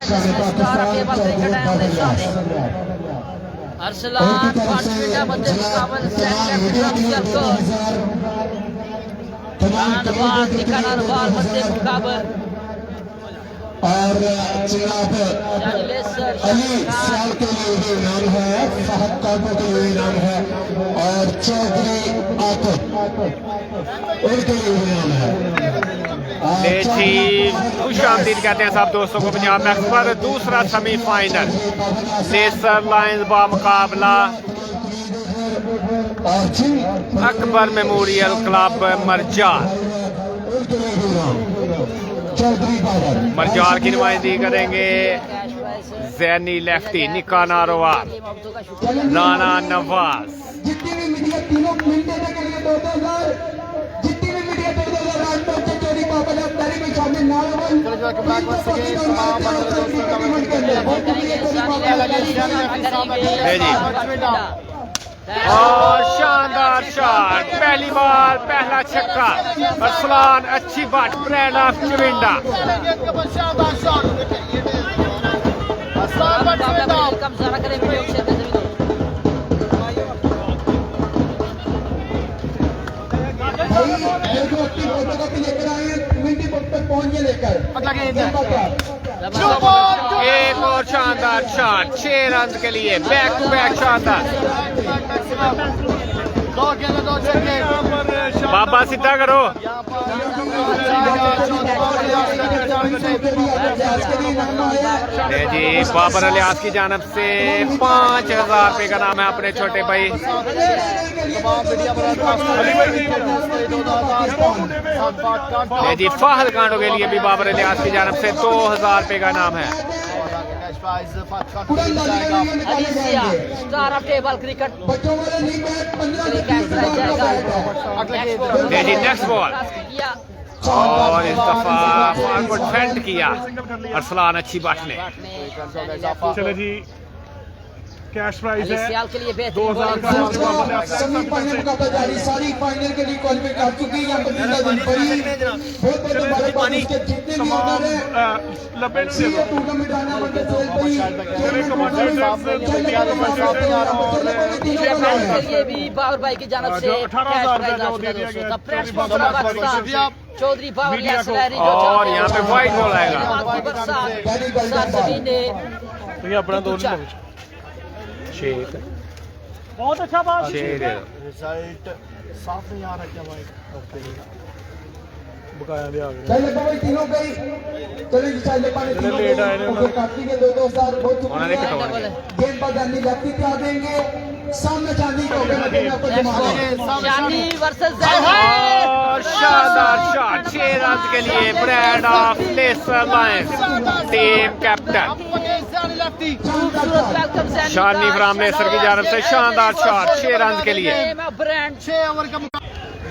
अरसलान पांचवें मध्य मुकाबल मध्य मुकाबल और जनाब अली साल के लिए ये इनाम है, फहद काको के लिए इनाम है और चौधरी आतिफ उनके लिए इनाम है। जी खुश आमदीद कहते हैं सब दोस्तों को पंजाब मैक्स पर दूसरा सेमीफाइनल लेसर लायंस बा मुकाबला अकबर मेमोरियल क्लब मरजाल की नुमाइंदगी करेंगे जैनी लेफ्टी, निका नारोवार, राना नवाज। और शानदार शॉट, पहली बार पहला छक्का, अरसलान अच्छी बाट, ब्रांड ऑफ चविंडा। एक और शानदार शॉट, 6 रन के लिए, बैक टू बैक शानदार। बाबा सीधा करो। जी बाबर अलियास की जानब से 5000 रुपए का नाम है अपने छोटे भाई। जी फाहल कांडो के लिए भी बाबर अलियास की जानब से 2000 रुपए का नाम है। स्टार ऑफ टेबल क्रिकेट जी नेक्स्ट बॉल और इस दफा फॉरवर्ड फेंट किया अरसलान, अच्छी बाट ने। चले जी कैश प्राइस है के लिए 2000 का। सारी फाइनल के लिए क्वालिफाई कर चुकी है। भी बाबर भाई की जानब से चौधरी बाबर और यहाँ पे वाइट बॉल आएगा। तो ये अपना दो बहुत अच्छा बात। रिजल्ट साफ नहीं आ रहा क्या भाई? बकाया भी आ गया। तीनों गई चले चले पानी लेट आए उन्होंने कटवाया। गेंदबाजी लेफ्टी पे आ देंगे, सामने चांदी को शानी वर्सेस और शानदार शॉट, 6 रन के लिए, brand of Laser Lions team captain Shani from Laser की जानब से शानदार शॉट, 6 रन के लिए।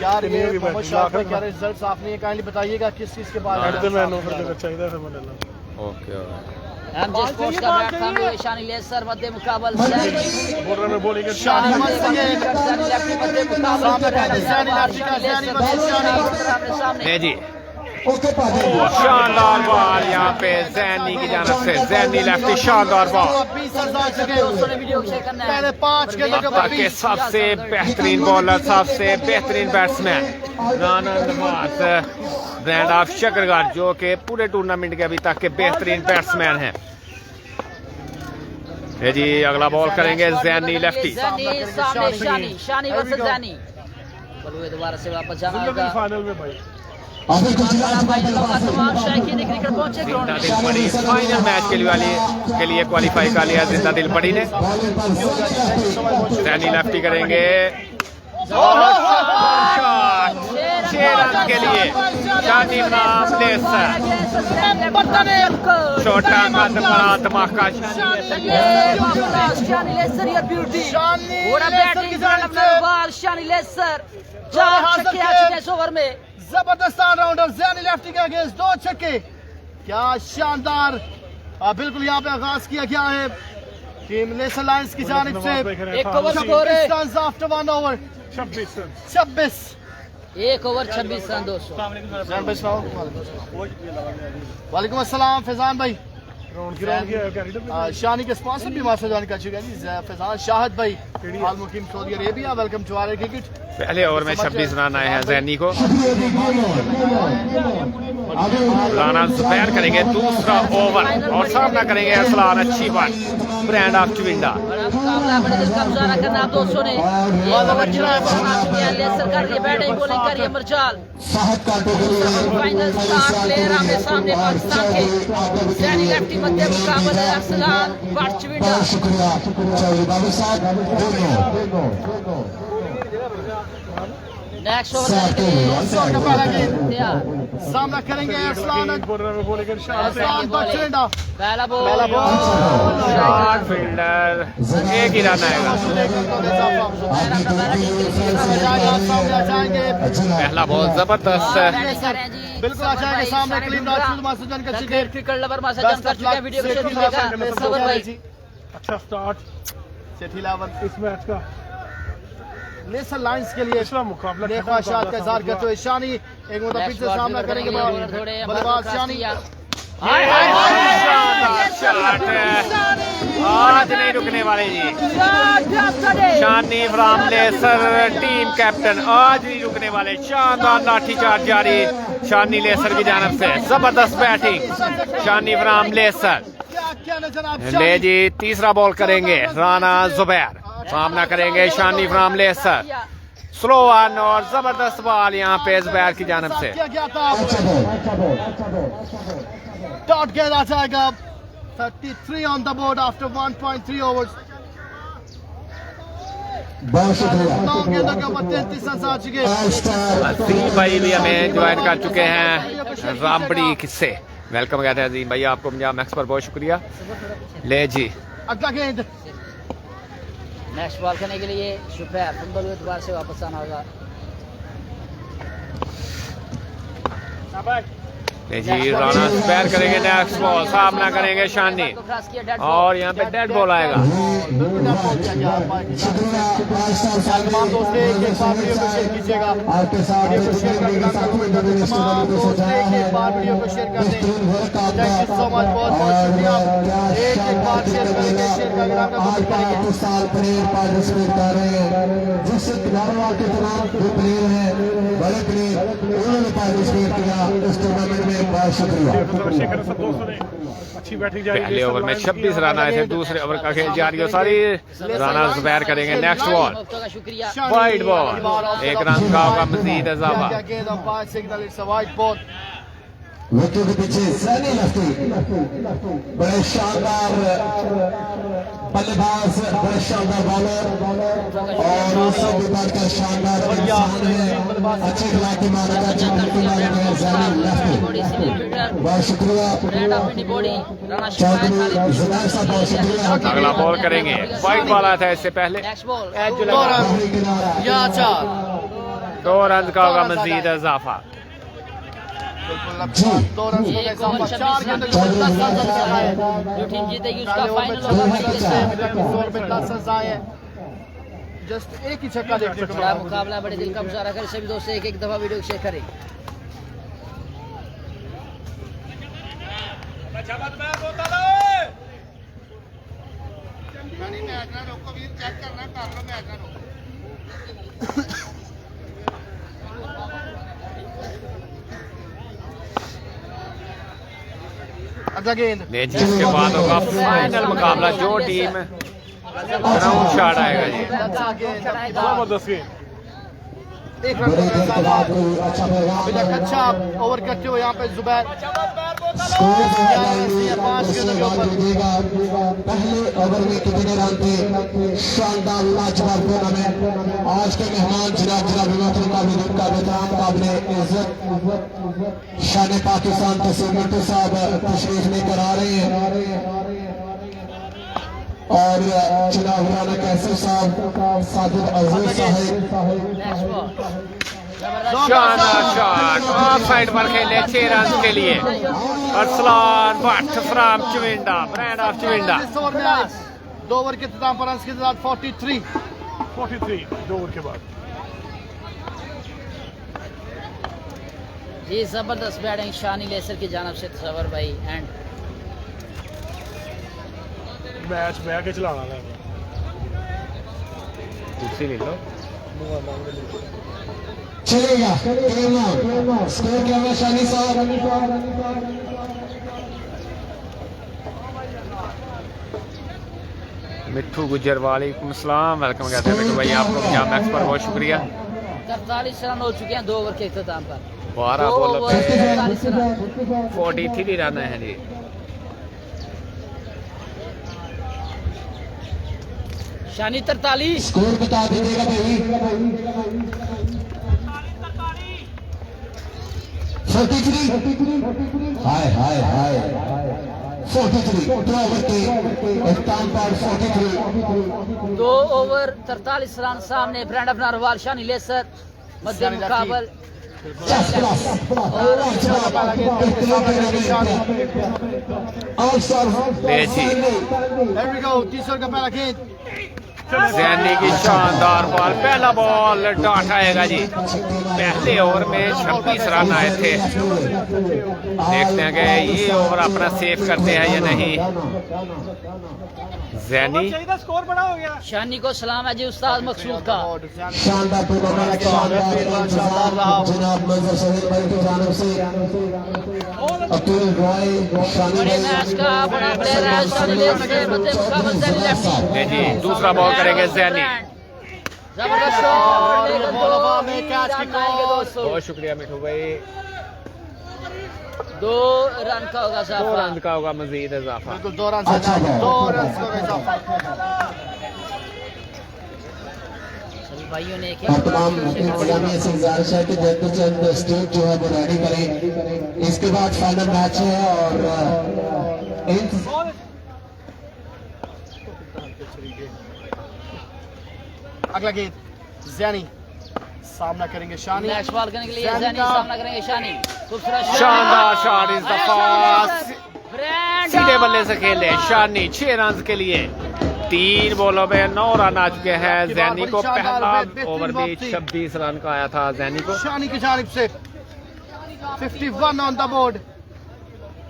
यार ये क्या रिजल्ट साफ नहीं है, काइंडली बताइएगा किस चीज के बारे में चाहिए। ओके स्पोर्ट्स का प्लेटफॉर्म शानी लेसर मध्य मुकाबल जी शानदार बॉल यहाँ पे जैनी की जानब से, जैनी लेफ्टी, शानदार बॉल। के सबसे बेहतरीन बॉलर, सबसे बेहतरीन batsman Rana Nawaz, brand of Shakargarh, जो कि पूरे टूर्नामेंट के अभी तक के बेहतरीन बैट्समैन हैं। ये जी अगला बॉल करेंगे जैनी लेफ्टी। शानी वर्सेस जैनी, दोबारा से वापस जाना होगा। फाइनल में भाई फाइनल मैच के लिए क्वालिफाई कर लिया जिंदा दिल बड़ी ने। सैनी लेफ्टी करेंगे, 6 रन के लिए शानी नाम लेसर, छोटा कद बड़ा धमाका। ओवर में जबरदस्त ऑलराउंडर ज़ैनी लेफ्टी के अगेंस्ट 2 छक्के, क्या शानदार बिल्कुल यहाँ पे आगाज किया गया है टीम लेसर लायंस की जानिब से। 1 ओवर स्कोर है, आफ्टर 1 ओवर 26 1 ओवर 26 रन दोस्तों। वालेकुम अस्सलाम फैजान भाई, शानी के स्पॉन्सर भी मास्टर ज्वाइन कर चुके हैं जी, फैजान शाहिद भाई, हाल मुकीम Saudi Arabia. Welcome to our cricket. पहले ओवर में 26 रन आए हैं जैनी को। राना जुबैर करेंगे दूसरा ओवर और सामना करेंगे अरसलान। अच्छी बात, ब्रांड ऑफ चुविंडा। बड़ा मुकाबला, बड़े दिल का मुजाहरा करना आप दोस्तों ने। लेसर कर रही है बैटिंग, बॉलिंग कर रही है मर्जाल। फाइनल स्टार प्लेयर आमने सामने पाकिस्तान के जैनी लेफ्टी मध्य मुकाबले अरसलान बाट चुविंडा। नेक्स्ट ओवर के लिए सामना करेंगे अरसलान चुविंडा। पहला बॉल, शॉर्ट फील्डर, एक ही रन आएगा। पहला बॉल जबरदस्त, बिल्कुल अच्छा है। सामने क्लीन राजपूत मास्टर जन का शिकार क्रिकेट लवर मास्टर जन कर चुके हैं। वीडियो को शेयर कीजिएगा सबर भाई। अच्छा स्टार्ट सेठी लावन इस मैच का लेसर लाइंस के लिए दूसरा मुकाबला ख्वाहिशात का इजहार करते हुए शानी एक मुद्दा से सामना करेंगे। बल्लेबाज शानी आज नहीं रुकने वाले जी। शानी फ्राम लेसर टीम कैप्टन आज नहीं रुकने वाले। शानदार लाठीचार्ज जारी शानी लेसर की जानब से। जबरदस्त बैटिंग शानी फ्राम लेसर। ले जी तीसरा बॉल करेंगे राना जुबैर, सामना करेंगे शानी फ्राम लेसर। स्लो वन और जबरदस्त बॉल यहाँ पे जुबैर की जानब से। डॉट गेंद जाएगा। 33 on the board after 1.3 overs. गेंदों के ऊपर 33 रन आ चुके हैं। अजीम भाई भी हमें ज्वाइन कर चुके हैं रामबड़ी किससे। वेलकम कहते हैं अजीम भाई आपको पंजाब मैक्स पर बहुत शुक्रिया। ले जी अगला गेंद नेक्स्ट बॉल करने के लिए शुक्रिया। फुटबॉल एतबार से वापस आना होगा। ले जी राना स्पेयर करेंगे नेक्स्ट बॉल, सामना करेंगे शानी और यहाँ पे डेड बॉल आएगा। तमाम दोस्त एक बार वीडियो को शेयर कीजिएगा। वीडियो को शेयर करना तमाम दोस्त एक बार वीडियो को शेयर कर दें। थैंक यू सो मच, बहुत बहुत शुक्रिया। एक बार शेयर करेंगे, शेयर करके आपका कमेंट करेंगे। साल प्लेयर पार्टिसिपेट कर रहे हैं, जिससे खिलाड़ियों के तमाम जो प्लेयर हैं बड़े प्लेयर उन्होंने पार्टिसिपेट किया इस टूर्नामेंट में। बहुत शुक्रिया। अच्छी बैटिंग जारी। पहले ओवर में 26 रन आए थे, दूसरे ओवर का खेल जारी हो सारी। राना जुबैर करेंगे नेक्स्ट बॉल, वाइड बॉल, एक रन का होगा मजीद इजाफा। विकेट के पीछे सैनी लेफ्टी, बड़े शानदार बल्लेबाज, बड़े शानदार बॉलर और उससे विभाग का शानदार इंसान है। अच्छे खिलाड़ी की माना का सैनी लेफ्टी। बहुत शुक्रिया चौधरी जुबैर साहब, बहुत शुक्रिया। अगला बॉल करेंगे, वाइड बॉल आया था इससे पहले। 2 रन का होगा मजीद इजाफा। जो टीम जीतेगी उसका फाइनल होगा। जस्ट एक ही छक्का देखने को बड़ा मुकाबला, बड़े दिल का मुजाहरा करें सभी दोस्त। एक दफा वीडियो शेयर करें। अगला गेंद जिसके बाद होगा फाइनल मुकाबला, जो टीम ग्राउंड शॉट आएगा जी। जबरदस्त गेंद। एक रन अच्छा ओवर करते हुए यहाँ पे जुबैर। पहले ओवर में कितने रन थे? शानदार लाजवाब टूर्नामेंट। आज के मेहमान जनाब का बेहतराम काबिल इज्जत शान पाकिस्तान तस्वीर साहब तशरीफ लेकर आ रहे हैं और चुनाव राना कैसर साहब, साजिद अजीज साहब। शॉट ऑफ साइड पर खेले 6 रन के लिए। Arsalan Bhatt from Chuwinda, brand of Chuwinda. 2 over के इख्तिताम पर रन की तादाद 43 2 ओवर के बाद। जी जबरदस्त बैटिंग शानी लेसर की जानब से सवर भाई एंड मैच बह के चलाना है कुर्सी ले लो। चलेगा स्कोर क्या है शानी साहब? मिट्ठू गुजर वालेकुम सलाम, वेलकम कहते हैं मिट्ठू भाई आपको पंजाब मैक्स पर बहुत शुक्रिया। 43 रन हो चुके हैं 2 ओवर के इख्तिताम पर। 12 दो बॉल ओवर पे 43 रन। 43 रन है जी। शानी 43। स्कोर बता दीजिएगा भाई। 43 हाय हाय हाय 43 ओवर के इख्तिताम पर 43। 2 ओवर 43 रन सामने ब्रांड ऑफ नारवाल शानी लेसर मध्य मुकाबल। जैनी की शानदार बॉल, पहला बॉल डॉट आएगा जी। पहले ओवर में 26 रन आए थे। देखते हैं कि ये ओवर अपना सेव करते हैं या नहीं। जैनी स्कोर बड़ा हो गया। शानी को सलाम है जी उस्ताद मकसूद का। शानदार टूर्नामेंट जनाब मंजर शहीद भाई की जानिब से अब्दुल रॉय बड़े मैच का बड़ा प्लेयर है शानी लेसर मध्य मुकाबल जैनी लेफ्टी। जी दूसरा बॉल करेंगे जैनी। जबरदस्त शॉट लेकिन दो में कैच बनाएंगे दोस्तों। बहुत शुक्रिया मिठू भाई। 2 रन का होगा 2 इजाफा। रन का होगा मजीद इजाफा। बिल्कुल 2 रन से 2 रन का इजाफा। सभी भाइयों ने तमाम इंतजामिया से गुजारिश है कि जल्द से जल्द स्टेज जो है वो रेडी करें। इसके बाद फाइनल मैच है और अगला गेंद जैनी सामना करेंगे शानी। नेक्स्ट बॉल करने के लिए जैनी सामना करेंगे शानी। खूबसूरत शानदार शॉट इस दफा ब्रांड सीधे बल्ले से खेले शानी 6 रन के लिए। 3 बॉलों में 9 रन आ चुके हैं। जैनी को पहला ओवर भी 26 रन का आया था जैनी को। शानी की जानिब से 51 ऑन द बोर्ड।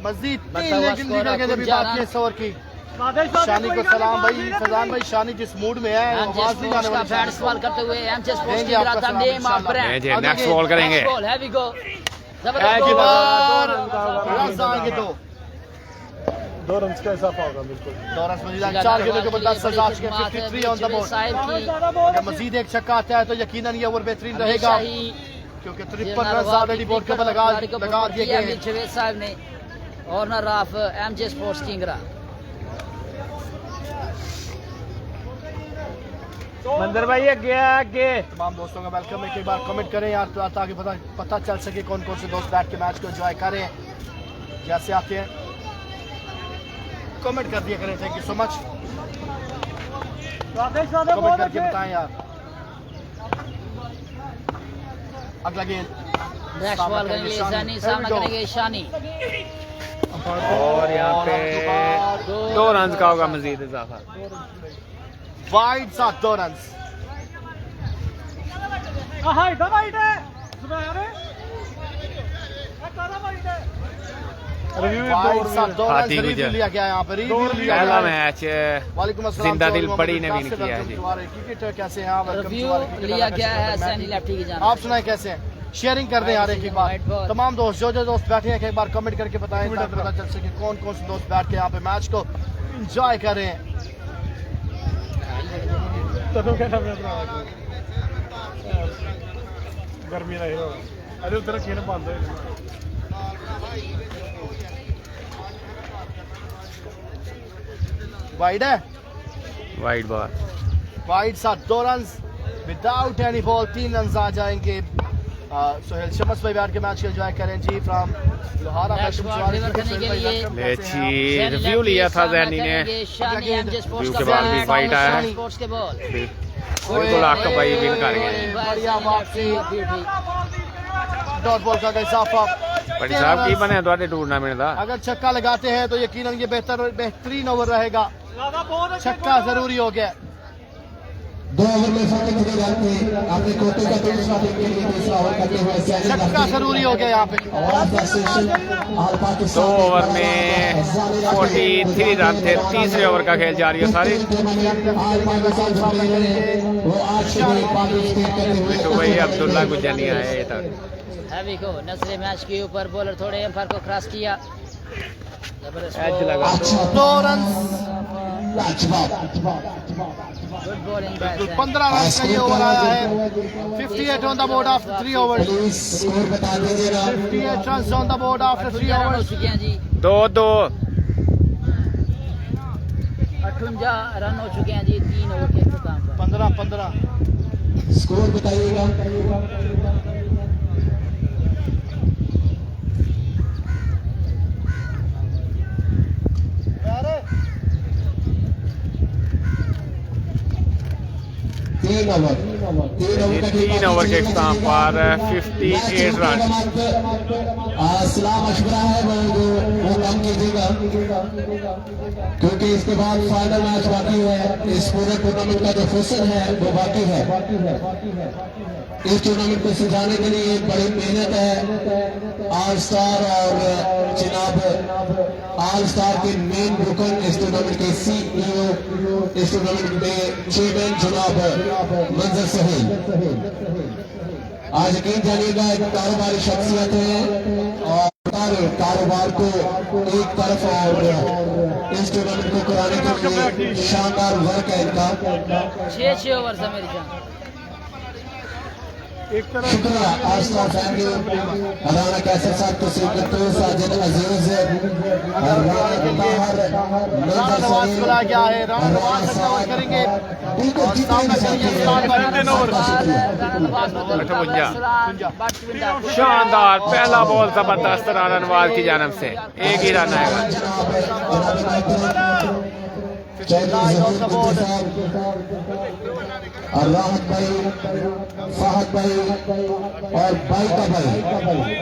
मजीद 3 लेकिन निकल गए अभी बाकी है 100 ओवर की। शानी को सलाम भाई। फैजान भाई शानी जिस मूड में है आवाज नहीं आने वाली। बैट सवाल करते हुए एमजे स्पोर्ट्स की गिराता नेम ऑफ ब्रांड। जी नेक्स्ट बॉल करेंगे। बॉल है वी गो। एक जबरदस्त बार रन आएंगे तो 2 रन का इजाफा होगा बिल्कुल। 2 रन मजीद 4 गेंदों के बाद 10 सजाज के 53 ऑन द बोर्ड। अगर मजीद एक छक्का आता है तो यकीनन ये ओवर बेहतरीन रहेगा क्योंकि 53 रन ऑलरेडी बोर्ड के ऊपर लगा दिए गए हैं। जवेद साहब ने ऑनर ऑफ एमजे स्पोर्ट्स किंगरा। मंदिर भाई आगे। तमाम दोस्तों का वेलकम है। एक बार कमेंट करें यार ताकि पता चल सके कौन कौन से दोस्त बैठ के मैच को एंजॉय करें। जैसे आते हैं कमेंट कर दिया करें। Thank you so much. Comment करके बताएं यार। अगला गेंद नेक्स्ट बॉल करने के लिए जैनी सामना करेंगे शानी। और यहाँ पे 2 रन का होगा मजीद इजाफा। वाइड साथ 2 रन। वाइड साथ 2 रन रिव्यू लिया गया यहाँ पे। रिव्यू लिया पहला गया। मैच वालेकुम अस्सलाम। जिंदा दिल बड़ी ने विन किया है जी। क्रिकेटर कैसे हैं आप? रिव्यू लिया गया है सैनी लेफ्टी की जानिब। आप सुनाए कैसे हैं? शेयरिंग कर दें यार एक बार। तमाम दोस्त जो दोस्त बैठे हैं एक बार कमेंट करके बताएं ताकि पता चल सके कौन कौन से दोस्त बैठ के यहाँ पे मैच को एंजॉय कर रहे हैं। गर्मी नहीं हो अरे उधर खेल बंद है। वाइड है। Wide ball. वाइड साथ 2 run without any ball 3 run आ जाएंगे। सोहेल शमस भाई बैठ के मैच को एंजॉय करें जी फ्रॉम लोहारा। रिव्यू लिया था जैनी ने। रिव्यू के बाद भी वाइड आया है। बिल्कुल आपका भाई विन कर गए। बढ़िया वापसी। डॉट बॉल का इजाफा। बड़ी साहब की बने ਤੁਹਾਡੇ टूर्नामेंट का। अगर छक्का लगाते हैं तो यकीनन ये बेहतरीन ओवर रहेगा। छक्का जरूरी हो गया। 2 ओवर में 43 रन थे। अपने कोटे का दूसरा टीम के लिए दूसरा ओवर करते हुए छक्का जरूरी हो गया यहाँ पे। 2 ओवर में 43 रन थे। तीसरे ओवर का खेल जारी है सारी। भाई अब्दुल्ला गुजर नहीं आए तक। हैवी को नजरे मैच के ऊपर बॉलर थोड़े एम्पायर को क्रॉस किया। एज लगा 2 run, good bowling bats 15 run का ये ओवर आया है। 58 on the board after 3 over. Score बता दीजिएगा। 58 run on the board after 3 run हो ओवर्स। चुके हैं जी। 2-2 58 रन हो चुके हैं जी 3 ओवर के इख्तिताम पर। 15 स्कोर बताइएगा। तीन ओवर के इख्तिताम पर 58 रन। सलाम मशवरा है वो कम कीजिएगा, क्योंकि इसके बाद फाइनल मैच बाकी है। इस पूरे टूर्नामेंट का जो फैसल है वो बाकी है। इस टूर्नामेंट को सजाने के लिए एक बड़ी मेहनत है। ऑल स्टार और जनाब ऑल स्टार के मेन रुकन इस टूर्नामेंट के CEO, इस टूर्नामेंट में चेयरमैन जनाब मंजर सहील। आज यकीन जानिएगा एक कारोबारी शख्सियत है और कारोबार को एक तरफ और इस टूर्नामेंट को कराने के लिए शानदार वर्क है इनका। 6 ओवर से मेरी जान। शुक्रिया आस्था फैमिली, राना कैसर साहब तो साजिद अजीज नवाज बुलाया गया है। राना नवाज कवर करेंगे और सामना करेंगे शानदार पहला बॉल जबरदस्त राना नवाज की जानब से। एक ही रन आएगा। और राहत भाई, फहद भाई और भाई का भाई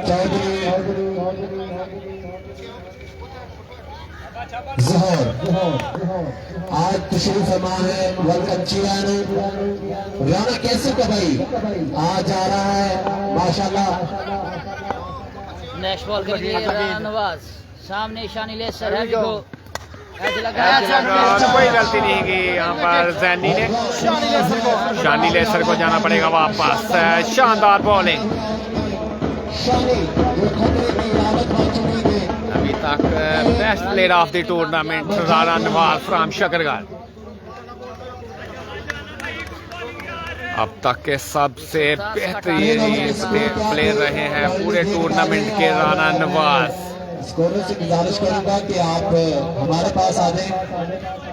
चौधरी जहर आज तशरीफ फरमा है। वेलकम चिरानो राना कैसे का भाई आज आ रहा है माशाल्लाह। नेक्स्ट बॉल के लिए राना नवाज सामने शानी लेसर है को कोई गलती नहीं की यहाँ पर जैनी ने। शानी लेसर को जाना पड़ेगा वापस। शानदार बॉलिंग। अभी तक best player of the tournament Rana Nawaz from Shakargarh. अब तक के सबसे बेहतरीन प्लेयर रहे हैं पूरे टूर्नामेंट के राना नवाज। स्कोरर से गुजारिश करूंगा कि आप हमारे पास आ जाएं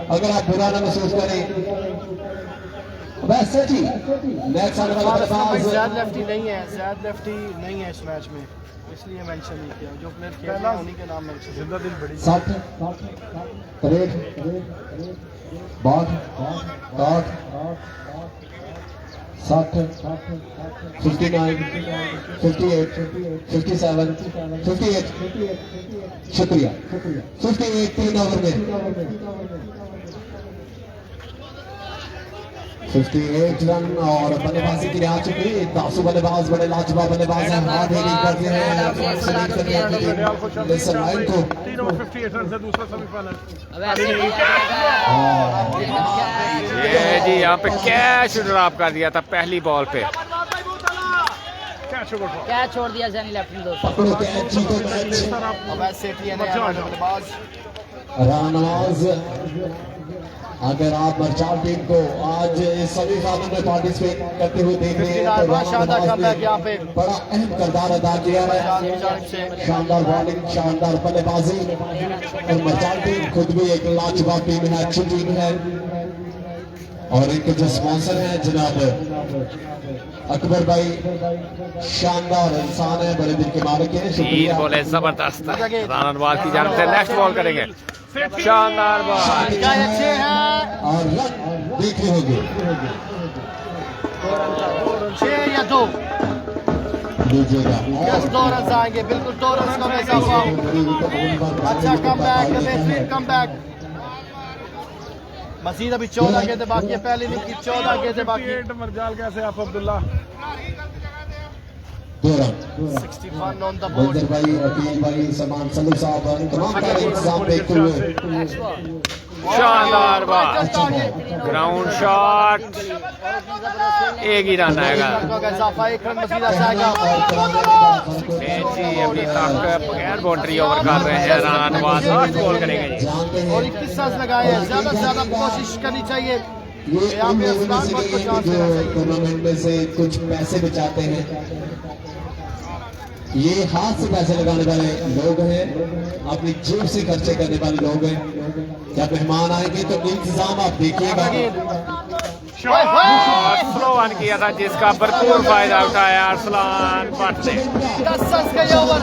अगर आप बुरा ना महसूस करें। वैसे जी नेक्स्ट आने वाला ज़्यादा लेफ्टी नहीं है, ज़्यादा लेफ्टी नहीं है इस मैच में, इसलिए मेंशन नहीं किया। जो प्लेयर खेल रहा है उन्हीं के नाम मेंशन। जिंदा दिल बड़ी 60 63 62 60 59 58 57 58 शुक्रिया 58 3 ओवर में 58 रन और बल्लेबाजी के लिए आ चुके तासु बल्लेबाज बड़े लाजवाब बल्लेबाज हैं। हार्ड हिटिंग करते हैं लेसन लाइन को। 58 रन से दूसरा सेमीफाइनल। ये जी यहाँ पे कैच ड्रॉप कर दिया था पहली बॉल पे। क्या छोड़ दिया जैनी लेफ्ट में दोस्तों। रानाज अगर आप मर्चाल टीम को आज इस सेमीफाइनल में पार्टिसिपेट करते हुए देख रहे हैं तो यहाँ पे बड़ा अहम किरदार अदा किया है। शानदार बॉलिंग, शानदार बल्लेबाजी और मर्चाल टीम खुद भी एक लाजवाब टीम है, अच्छी टीम है। और इनके जो स्पॉन्सर हैं जनाब अकबर भाई शानदार इंसान है, बड़े दिल के मालिक हैं। तीन बॉलें जबरदस्त। राना नवाज की जानब से नेक्स्ट बॉल करेंगे। शानदार बॉल अच्छे हैं और रन देख रहे होंगे 6 या 2 लीजिएगा। 2 रन आएंगे, बिल्कुल 2 रन का इजाफा। अच्छा कम बैक, बेहतरीन कम बैक। मजीद अभी 14 गेंदें बाकी है, पहली इनिंग की 14 गेंदें बाकी। मरजाल कैसे आप Abdullah 2 run 61 on the board. बंदर भाई, अकील भाई, सलमान सल्लू साहब तमाम का इंतजाम देखते हुए नेक्स्ट बॉल शानदार बात, ग्राउंड शॉट, एक ही रन आएगा। इजाफा 1 रन मजीद आएगा। जी अभी तक बगैर बाउंड्री ओवर कर रहे हैं, रन वापस बॉल करेंगे जी। जानते हैं और 21 रन लगाए हैं, ज्यादा से ज्यादा कोशिश करनी चाहिए। ये यहाँ उन पे लोगों में अस्लान से को भी चांस जो देना चाहिए। टूर्नामेंट में से कुछ पैसे बचाते हैं, ये हाथ से पैसे लगाने वाले लोग हैं, अपनी जेब से खर्चे करने वाले लोग हैं। जब मेहमान आएंगे तो इंतजाम आप देखिएगा। और स्लो वन किया था जिसका भरपूर फायदा उठाया अरसलान भट्ट ने। 10 रन का ये over,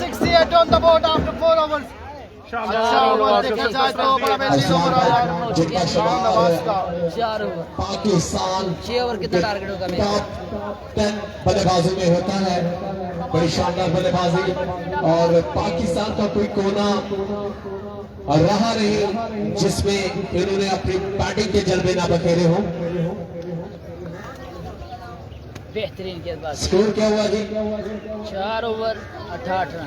68 on the board after 4 overs. अच्छा ओवर देखा जाए तो बड़ा बेहतरीन ओवर आया जिनका शान नवाज का। 4 ओवर पाकिस्तान 6 ओवर कितना टारगेट होगा मेरा? टॉप 10 बल्लेबाजों में होता है, बड़ी शानदार बल्लेबाजी। और पाकिस्तान का कोई कोना रहा नहीं जिसमें इन्होंने अपनी बैटिंग के जलवे ना बखेरे हों। बेहतरीन गेंदबाज। स्कोर क्या हुआ जी? 4 ओवर 68 रन।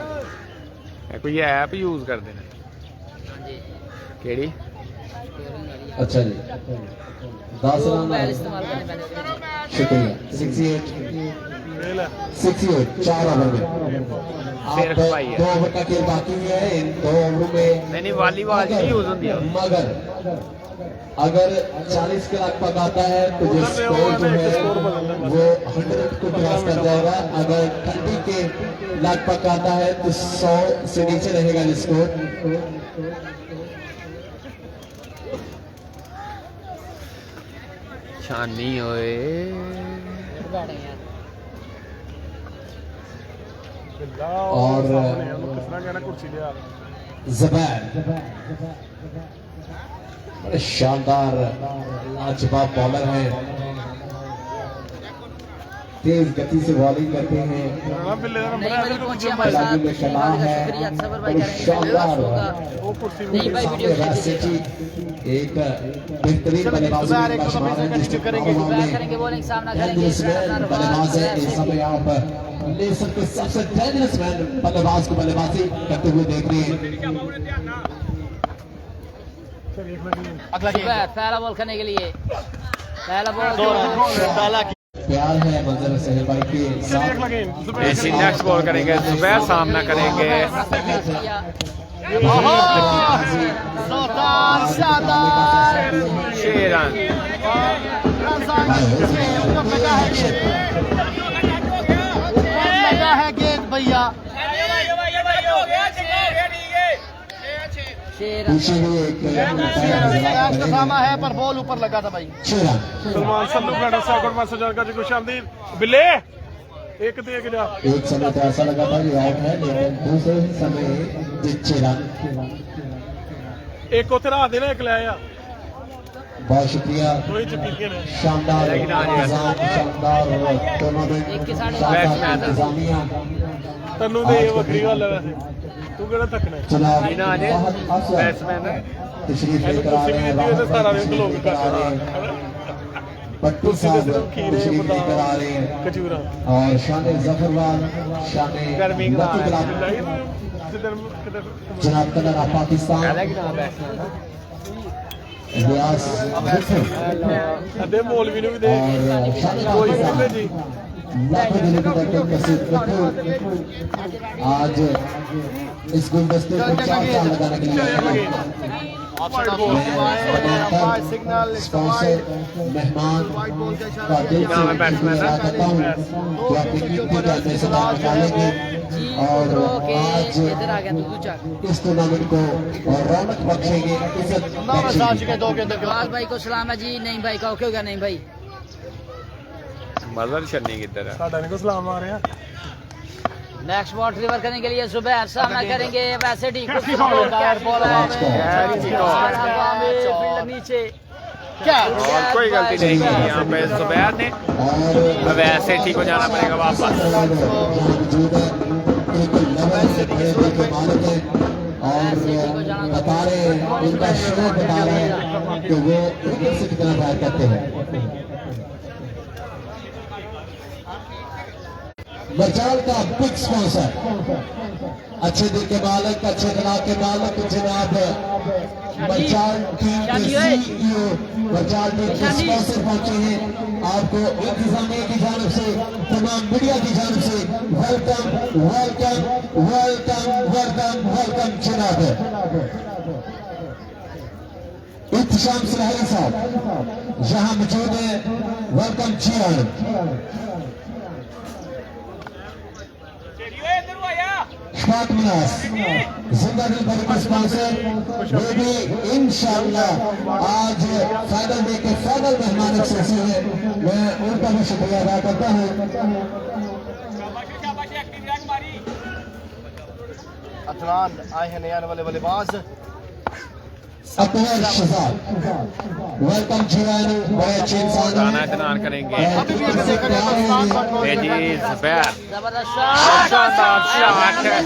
कोई ऐप यूज कर देना जी केड़ी? अच्छा जी, 10 रन मोबाइल इस्तेमाल करने मैंने शुक्रिया। 68 4 ओवर में सिर्फ आप भाई है। 2 ओवर का खेल बाकी है। इन 2 ओवरों में नहीं वॉलीबॉल नहीं यूज होती है। मगर अगर 40 के लगभग आता है तो जो स्कोर जो है वो 100 को क्रॉस कर जाएगा। अगर 30 के लगभग आता है तो 100 से नीचे रहेगा स्कोर। छानी होए और ज़ुबैर बड़े शानदार लाजवाब बॉलर हैं, तेज गति से बॉलिंग करते हैं। नहीं भाई पहुंचे हमारे साथ में कला है, शुक्रिया सबर भाई बड़ी करेंगे शानदार नहीं भाई वीडियो कैपेसिटी, एक बेहतरीन बल्लेबाजी ज़ुबैर एक का तो शुमार है कंटिन्यू जिसके करेंगे। मामले करेंगे बॉलिंग सामना में करेंगे बल्लेबाज है। इस समय आप ले सकते सबसे डेंजरस मैन बल्लेबाज को बल्लेबाजी करते हुए देख रहे हैं। अगला गेंद पहला बॉल करने के लिए पहला बॉल 2 रन डाला। प्यार है मंजर सहल भाई के साथ। ऐसी नेक्स्ट बॉल करेंगे, सुबह सामना करेंगे। सुल्तान शादार 6 रन। लगा है गेंद भैया। पीछे भी एक सामा है पर बॉल ऊपर लगा था भाई। 6 रन। सलमान सल्लू खड़ा सागर मासा जान का जो शानदार बिल्ले एक ते एक जा एक समय तो ऐसा लगा था कि आउट है, लेकिन दूसरे ही समय 6 रन। एक उथे रात देना एक ले आया बहुत शुक्रिया। कोई चुकी ने शानदार इंतजाम, शानदार टूर्नामेंट, शानदार इंतजामिया। तन्नू दे ये वक्री गल है वैसे तू केड़ा थकना है जनाब बिना ने बहुत अफसर बैट्समैन है। तशरीफ लेकर आ रहे हैं, सारा दिन लोग लेकर आ रहे हैं, पट्टू साहब तशरीफ लेकर आ रहे हैं। कचूरा और शान जफरवाल, शान गर्मी का जनाब कलर पाकिस्तान अलग नाम बैट्समैन इलियास अदे मौलवी ने भी दे और शान कोई नहीं पाकिस्तान जी लाखों दिलों की धड़कन कसीद कपूर आज इस गुलदस्ते को चार चांद लगाने के लिए सिग्नल स्पॉन्सर मेहमान का दिल से शुक्रिया करता हूँ कि अपनी कीमती जानने से बात निकालेंगे और आज इस टूर्नामेंट को रौनक बख्शेंगे, इज्जत बख्शेंगे। 2 गेंदों के आवाज भाई को सलाम है जी। नहीं भाई का क्यों क्या नहीं भाई मजर छन्नी किधर है? साडा ने को सलाम आ रहे हैं नेक्स्ट बॉल रिवर करने के लिए जुबैर सामना करेंगे। वैसे ठीक नीचे क्या और कोई गलती नहीं की यहाँ पे जुबैर ने। और वैसे ठीक हो जाना पड़ेगा वापस। मौजूद है, एक लेवल से बड़े दिल के मालिक हैं और बता रहे हैं, उनका शो बता रहे हैं कि वो क्रिकेट से कितना प्यार करते हैं। मरजाल का बिग स्पॉन्सर, अच्छे दिल के मालिक, अच्छे अखलाक के मालिक जनाब मरजाल टीम के CEO, मरजाल टीम के स्पॉन्सर पहुंचे हैं। आपको इंतजामिया की जानिब से, तमाम मीडिया की जानिब से welcome welcome welcome welcome welcome जनाब इत्तिशाम सलाही साहब यहाँ मौजूद है। वेलकम जी। शफाक मिनास जिंदा दिल भर के स्पॉन्सर, वो भी इंशाअल्लाह आज फाइनल डे के फाइनल मेहमान अक्सर है। मैं उनका भी शुक्रिया अदा करता हूँ। अतरान आए हैं नए आने वाले बल्लेबाज अतहर शहजाद, वेलकम जीवानू, बड़े अच्छे इंसान राना इत्मीनान करेंगे। अभी भी अगर देखा जाए तो स्टार्ट पर बहुत एजीज बैट, जबरदस्त शानदार शॉट है।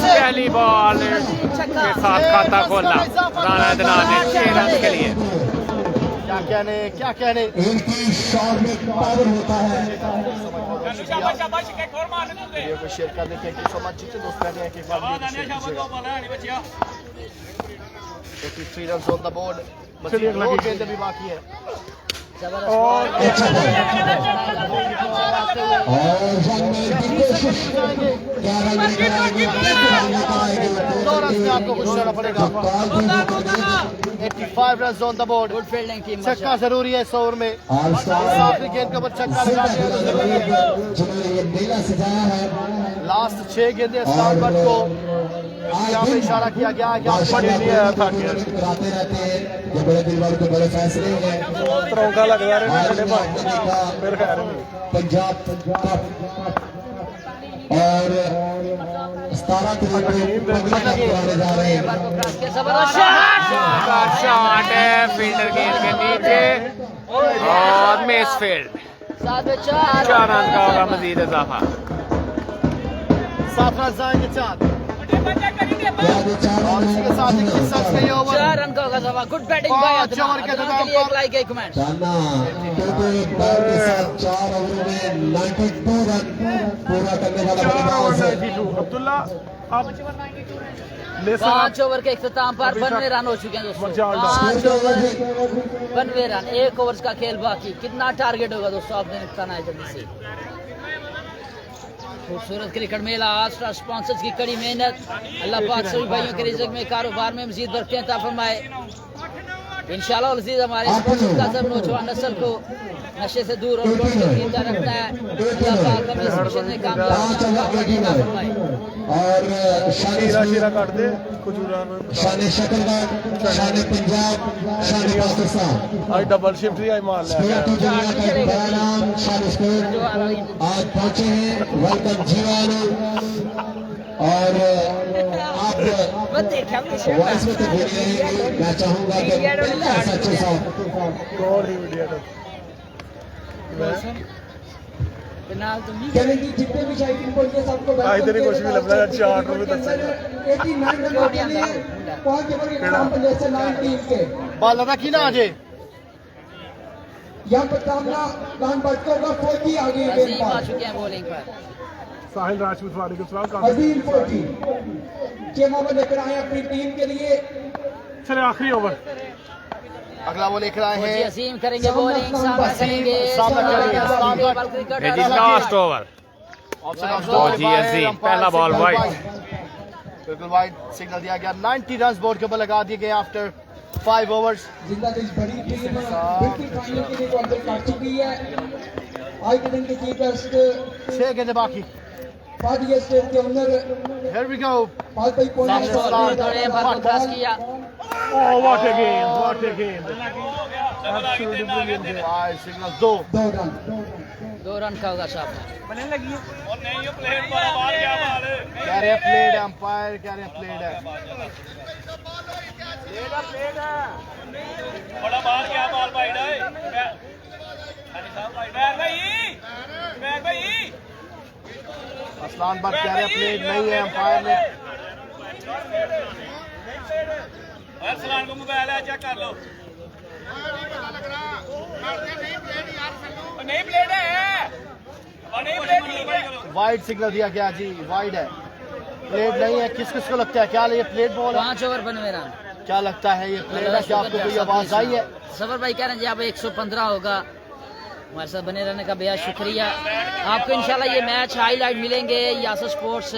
पहली बॉल के साथ खाता खोला राना इत्मीनान ने 6 रन के लिए। क्या कहने इनकी शॉट में पावर होता है। वीडियो को शेयर कर देते हैं। सो मच दोस्त कहते हैं कि एक बार वीडियो को शेयर कीजिएगा। 83 रन ऑन द बोर्ड, मजीद 2 गेंदें भी बाकी है। और क्या रन लेकर आएंगे, दो रन से आपको खुश रहना पड़ेगा। 85 run on the board, good fielding team छक्का जरूरी है इस ओवर में। आखिरी गेंद के ऊपर छक्का लगा दिया तो जरूरी है। जिन्होंने ये मेला सजाया है, लास्ट 6 गेंदें स्टार्ट को यहाँ पे इशारा किया गया कि आप पढ़ लिए कराते रहते हैं। ये बड़े दिल वालों के बड़े फैसले हैं। पंजाब और 17 कराने जा रहे हैं। शॉट है फील्डर गेंद के नीचे और मिस फील्ड। 4 रन का होगा मजीद इजाफा। 7 रन जाएंगे 4 और इसी के साथ 21 रन का ये ओवर। 4 रन का होगा जवाब। गुड बैटिंग बाय 5 ओवर के अदनान के लिए एक लाइक एक कमेंट। जाना एक बॉल के साथ 4 ओवर में 92 रन पूरा करने वाला बल्लेबाज है अब्दुल्ला। अब 5 ओवर के इख्तिताम पर 92 रन हो चुके हैं दोस्तों। 5 ओवर 92 रन, 1 ओवर का खेल बाकी। कितना टारगेट होगा दोस्तों, आप बताना है जल्दी से। खूबसूरत क्रिकेट मेला, आस्ट्रा स्पॉन्सर्स की कड़ी मेहनत, अल्लाह पाक सभी भाइयों के रिज़्क़ में, कारोबार में मज़ीद बरकतें अता फरमाए। इंशाअल्लाह अज़ीज़ हमारे स्पॉन्सर्स का सब नौजवान नस्ल को नशे से दूर और जिंदा रखना है। अल्लाह पाक हमें इस मिशन में कामयाब फरमाए। और शीरा काट दे शान शकरगढ़, शान पंजाब, शान पाकिस्तान, आज डबल शिफ्ट ही आई मार स्पोर्ट की दुनिया का एक बड़ा नाम शान स्पोर्ट आज पहुंचे हैं। वेलकम जीवानू। और आप वॉइस में तो बोल रहे हैं कि मैं चाहूंगा कि पहला सच्चे जितने भी शायद बोलिए सबको इधर ही कुछ भी लग रहा है। 4 रन में 89 रन के लिए पहुंच ओवर के नाम पर जैसे 9 टीम के बाल लगा की ना आजे यहाँ पर कामना कान बटकों का फौजी आगे गेंद आ पर चुके हैं बॉलिंग पर। साहिल राजपूत वालेकुम सलाम। अजीम फौजी चेमा में लेकर आए अपनी टीम के लिए। चले आखिरी ओवर। अगला वो लेकर आए फौजी हैं अजीम करेंगे बॉलिंग, सामना करेंगे इट इज लास्ट ओवर। फौजी अजीम पहला बॉल वाइड, बिल्कुल वाइड सिग्नल दिया गया। 90 रन बोर्ड के ऊपर लगा दिए गए आफ्टर 5 ओवर्स। जिंदा दिल बड़ी टीम बिल्कुल फाइनल के लिए क्वार्टर काट चुकी है। आज के दिन की चीफ 6 गेंदें बाकी। पार्टी स्टेट के अंदर Here we go. पाल भाई पॉइंट थोड़े बार क्रॉस किया। Oh, what a game! What a game! Absolutely brilliant game. Wide signal 2 run 2 run का होगा साहब। कह रहे प्लेड अंपायर कह रहे प्लेड है। बड़ा बाहर गया बॉल भाई असलान बट कह रहे प्लेड नहीं है अंपायर ने। अरसलान को मोबाइल है चेक कर लो नहीं प्लेट है नहीं प्लेट वाइड सिग्नल दिया गया जी, वाइड है, प्लेट नहीं है। किस किस को लगता है क्या ये प्लेट बॉल है? 5 ओवर 92 रन। क्या लगता है ये प्लेट है? क्या आपको कोई आवाज आई है? सफर भाई कह रहे हैं जी आप 115 होगा। हमारे साथ बने रहने का बेहद शुक्रिया। आपको इंशाल्लाह ये मैच हाईलाइट मिलेंगे यासर स्पोर्ट्स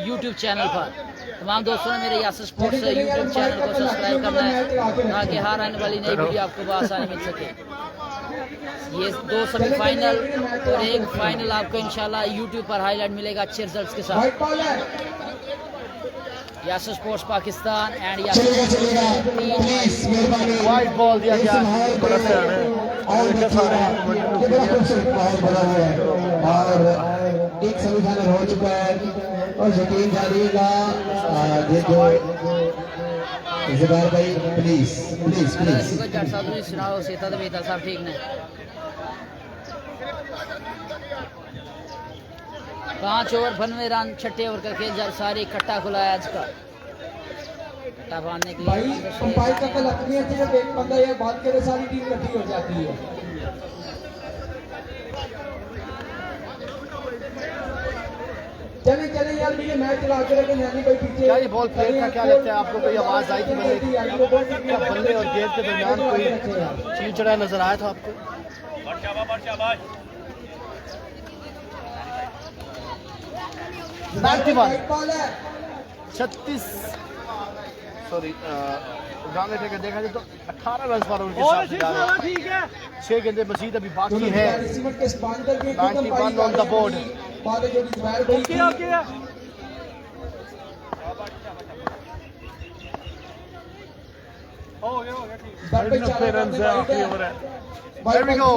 यूट्यूब चैनल पर। तमाम दोस्तों ने मेरे यासर स्पोर्ट्स यूट्यूब चैनल को सब्सक्राइब करना है ताकि हर आने वाली नई वीडियो आपको आसानी मिल सके। ये 2 सेमीफाइनल और एक फाइनल आपको इंशाल्लाह यूट्यूब पर हाईलाइट मिलेगा अच्छे रिजल्ट्स के साथ। Yasir sports Pakistan and wide ball दिया गया। और एक सेमीफाइनल हो चुका है और यकीन जानिएगा ये जो जुबैर भाई प्लीज प्लीज प्लीज जट साहब ने सुनाओ सीता तो बेहतर साहब ठीक ने 5 ओवर 92 रन 6 ओवर का खेल सारे इकट्ठा खुला है आज का कट्टा बांधने के भाई लिए। अंपायर का कल अपनी है सिर्फ एक बंदा ये बात करे सारी टीम इकट्ठी हो जाती है। चले चले यार मुझे मैच चला के रखे नैनी भाई पीछे। क्या ये बॉल प्लेट का क्या लगता है आपको? कोई आवाज आई थी बल्ले और गेंद के दरमियान कोई चिड़चिड़ा नजर आया था आपको? 36 सॉरी गाने टेके देखा जाए तो 18 रन पर उनके साथ जा रहे हैं। 6 गेंदें मजीद अभी बाकी है। 91 on the board. There we go.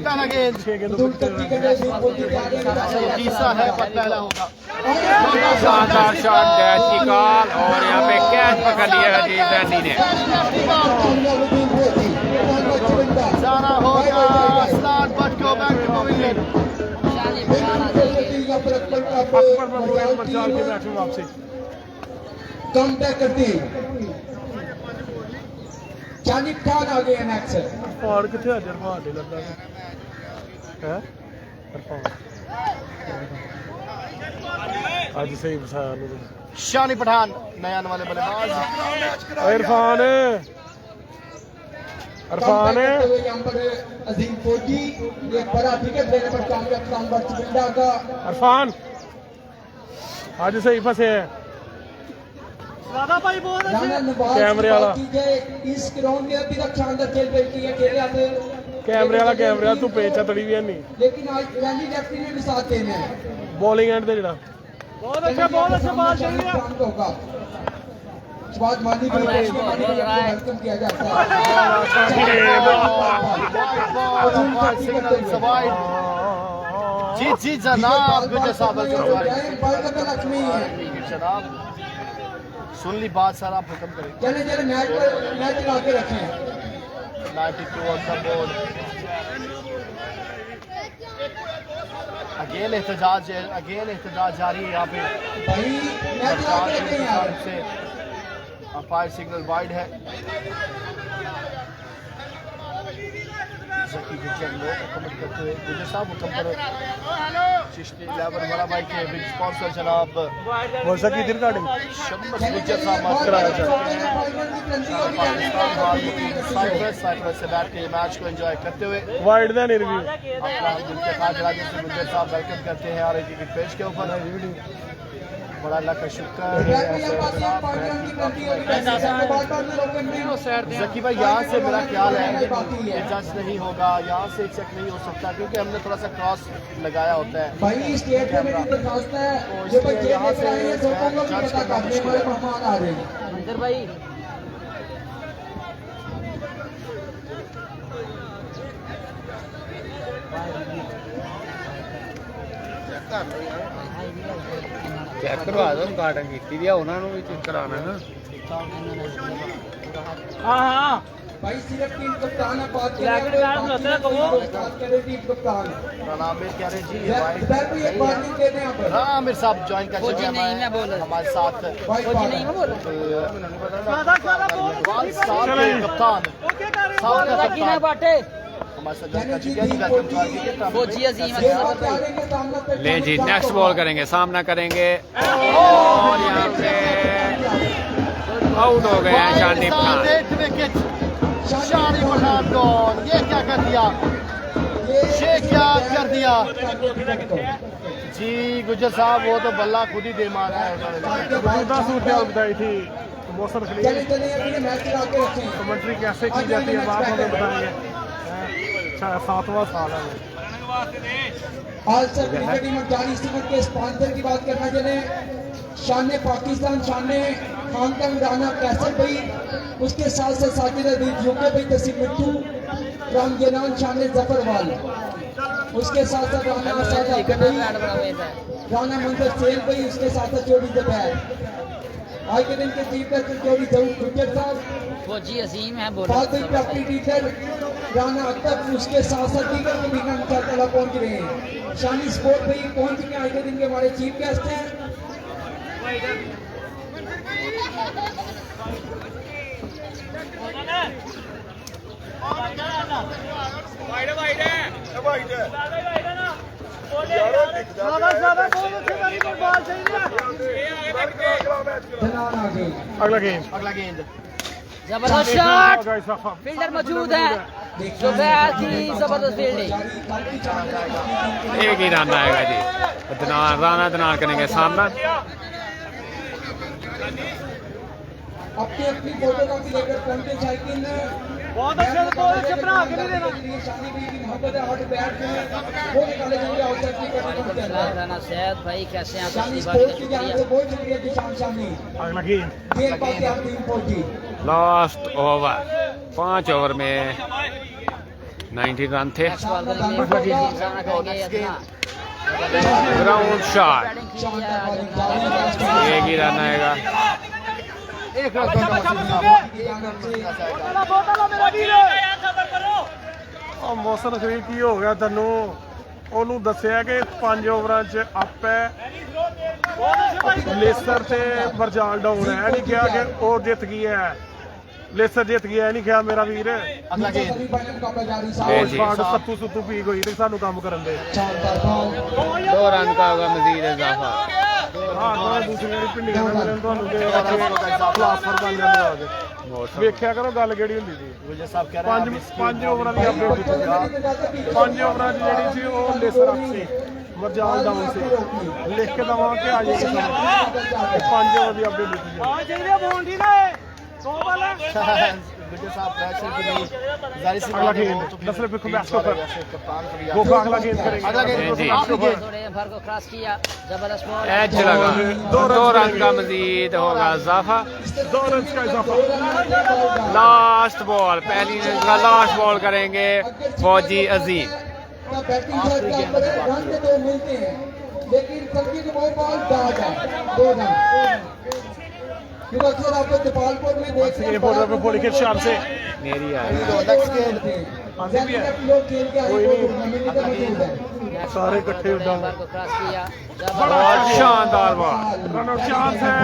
Then again. तीसरा है पर पहला होगा। शानदार शॉट कैच की कॉल और यहाँ पे कैच पकड़ लिया अजीत रैनी ने। जाना होगा Arsalan Butt go back to pavilion. Come back करती जानिब खान आ गए हैं एक्शन। और कितने अजरफान दे लगा है अरफान आज सही बसाया शानी पठान नया आने वाले बल्लेबाज। इरफान अरफान अजीम फौजी एक बड़ा विकेट लेने पर कामयाब सांबर चिबिंडा का। अरफान आज सही फंसे हैं कैमरे वाला इस ग्राउंड में अभी तक शानदार खेल पेश किया खेले आते कैमरे वाला तू पे छतड़ी भी नहीं लेकिन आज रैली लेफ्टी ने भी साथ देना है। बॉलिंग एंड दे जड़ा बहुत अच्छा बॉल चल रहा होगा। स्वाद मानी को वेलकम किया जाता है। जी जी जनाब लक्ष्मी जनाब सुन ली बात सर आप खत्म करें। चले चले मैच चला के रखें। 92 ऑन द बोर्ड। अगेन एहतजाज जारी है यहाँ पे। भाई मैच चला के रखें यार। अंपायर सिग्नल वाइड है। कमेंट करते हुए गुजर साहब हुक्म पर चिश्ती 11 बड़ा भाई के बिग स्पॉन्सर जनाब वर्षा की दिन काटेंगे शम्स गुजर साहब बात कराया साइप्रस से बैठ के मैच को एंजॉय करते हुए वाइड दैन रिव्यू अपना दिल के खास राज्य से गुजर साहब वेलकम करते हैं और क्रिकेट पेज के ऊपर बड़ा अल्लाह का शुक्र जकी भाई यहाँ से मेरा ख्याल है जज नहीं होगा, यहाँ से चेक नहीं हो सकता क्योंकि हमने थोड़ा सा क्रॉस लगाया होता है। भाई स्टेट में मेरी दरखास्त है जो बच्चे देख रहे हैं सबको लोग पता करने वाले मेहमान आ रहे हैं। अंदर भाई चेक करवा दो काटन की दिया उन्होंने भी चेक कराना ना। हाँ भाई सिर्फ टीम कप्तान है, बात कर लैकड़ रहे यार मतलब कहो बात कर रहे टीम कप्तान आमिर कह रहे जी इधर भी एक बात कहते हैं यहाँ पर। हाँ आमिर साहब ज्वाइन कर फौजी चुके हैं नहीं, मैं बोल रहा हूँ। हमारे साथ भाई फौजी नहीं मैं बोल रहा कप्तान हूँ। लगी ना बाटे हमारे साथ ज्वाइन कर चुके हैं। फौजी अजीम ये अख्तर बात आ रही है सामने पे ले जी नेक्स्ट बॉल करेंगे, सामना करेंगे और यहाँ पे आउट हो गए हैं शानिब खान। विकेट शानी पठान को ये क्या कर दिया, ये क्या कर दिया जी गुजर साहब, वो तो बल्ला खुद ही दे मारा है उन्होंने। मौजूदा सूरत बताई थी मौसम खलील चले चले अपने मैच चला के रखें। कमेंट्री कैसे की जाती है बात हमें बताएंगे। 7वां साल है आज सर क्रिकेट टीम 40 टीम के स्पॉन्सर की बात करना चले, शान पाकिस्तान, शान खानदान राना कैसर भाई, उसके साथ साथ साजिद अजीज यूके भाई, तसीम मिट्टू, राम जनान, शान जफरवाल, उसके साथ साथ राना आसाद भाई, राना मंजर सेल भाई, उसके साथ साथ चोरी दोपहर। आज के दिन के चीफ गेस्ट चोरी गुजर साहब, फौजी अजीम है बोल बाद भाई प्रॉपर्टी टीचर राना अख्तर, उसके साथ साथ दीगर को भी इंशाअल्लाह पहुंच रहे हैं। शानी स्पोर्ट भाई पहुंच चुके हैं, आज के दिन के हमारे चीफ गेस्ट हैं। जनान आ गई। अगला गेम अगला गेंद जबरदस्त शॉट, फील्डर मौजूद है, दोपहर की जबरदस्त फील्डिंग। एक ही रन आएगा जी, राना दनार करेंगे सामना। अपनी अपनी फोटोग्राफी लेकर पहुंचे शायकीन, बहुत अच्छे बना के नहीं देना। शानी भी की मोहब्बत है, हॉट बैट में वो निकाले जाएंगे आउटसाइड की कटिंग के अंदर। राना सैयद भाई कैसे हैं आप? शानी अपनी बात स्पोर्ट्स का की जान से शुक्रिया। बहुत शुक्रिया जी शान शानी, अगला गेम खेल पाती आप टीम पहुंची। लास्ट ओवर, 5 ओवर में 19 रन थे। नेक्स्ट बॉल करेंगे, सामना करेंगे यतना। ग्राउंड शॉट, बैटिंग की है आज एक ही रन आएगा। एक रन और मौसम खलील की हो गया तैनू ਉਹਨੂੰ ਦੱਸਿਆ ਕਿ 5 ਓਵਰਾਂ 'ਚ ਅਪ ਹੈ, ਲੇਸਰ ਤੇ ਵਰਜਾਲ ਡਾਊਨ ਹੈ। ਨਹੀਂ ਕਿਹਾ ਕਿ ਉਹ ਜਿੱਤ ਗਈ ਹੈ, ਲੇਸਰ ਜਿੱਤ ਗਿਆ ਨਹੀਂ ਕਿਹਾ ਮੇਰਾ ਵੀਰ। अगला गेंद सभी फाइनल मुकाबला जारी जी। साहब। ਸ਼ਾਟ ਸੱਤੂ ਸੁੱਤੂ ਪੀ ਗਈ ਤੇ ਸਾਨੂੰ ਕੰਮ ਕਰਨ ਦੇ। शानदार बॉल, 2 रन का होगा मजीद इजाफा। ਹਾਂ ਤਾਂ ਦੂਸਰੀਆਂ ਦੀ ਪਿੰਡੀਆਂ ਦੇ ਮਿਲਣ ਤੁਹਾਨੂੰ ਕਿ ਫਲਾਸਫਰ ਬਣ ਜਾਂਦੇ ਆ ਕੇ। ਵੇਖਿਆ ਕਰੋ ਗੱਲ ਕਿਹੜੀ ਹੁੰਦੀ ਸੀ। गुजर साहब कह रहे हैं 5 ਓਵਰਾਂ ਦੀ ਅਪਡੇਟ ਕੀਤੀ ਸੀ। 5 ਓਵਰਾਂ 'ਚ ਜਿਹੜੀ ਸੀ ਉਹ ਲੇਸਰ ਅਪ ਸੀ, ਵਰਜਾਲ ਡਾਊਨ ਸੀ। ਲਿਖ ਕੇ ਦਵਾਂ ਕਿ ਆ ਜਾਏਗੀ ਸਾਨੂੰ 5 ਓਵਰ ਦੀ ਅਪਡੇਟ ਦਿੱਤੀ ਜਾਏ। गुजर साहब प्रेशर की नहीं जारी सी अगला गेंद, दसवें पे बैट्स पर गोफा अगला गेंद करेंगे। अगला गेंद जी। थोड़े भर को क्रॉस किया, जबरदस्त बॉल। एज लगा, 2 रन का मजीद होगा इजाफा। 2 रन का इजाफा। लास्ट बॉल, पहली इनिंग्स का लास्ट बॉल करेंगे फौजी अजीम। बैटिंग रन के 2 मिलते हैं, लेकिन सबकी को बहुत बॉल डाल है 2 रन। क्योंकि अक्सर आपको दीपालपुर में देखते हैं बॉर्डर पे बॉल के शाम से मेरी आए नेक्स्ट गेंद लोग खेल के आए टूर्नामेंट में मौजूद है। सारे इकट्ठे उड़ा। भर को क्रॉस किया, बहुत शानदार बॉल। रन आउट चांस है,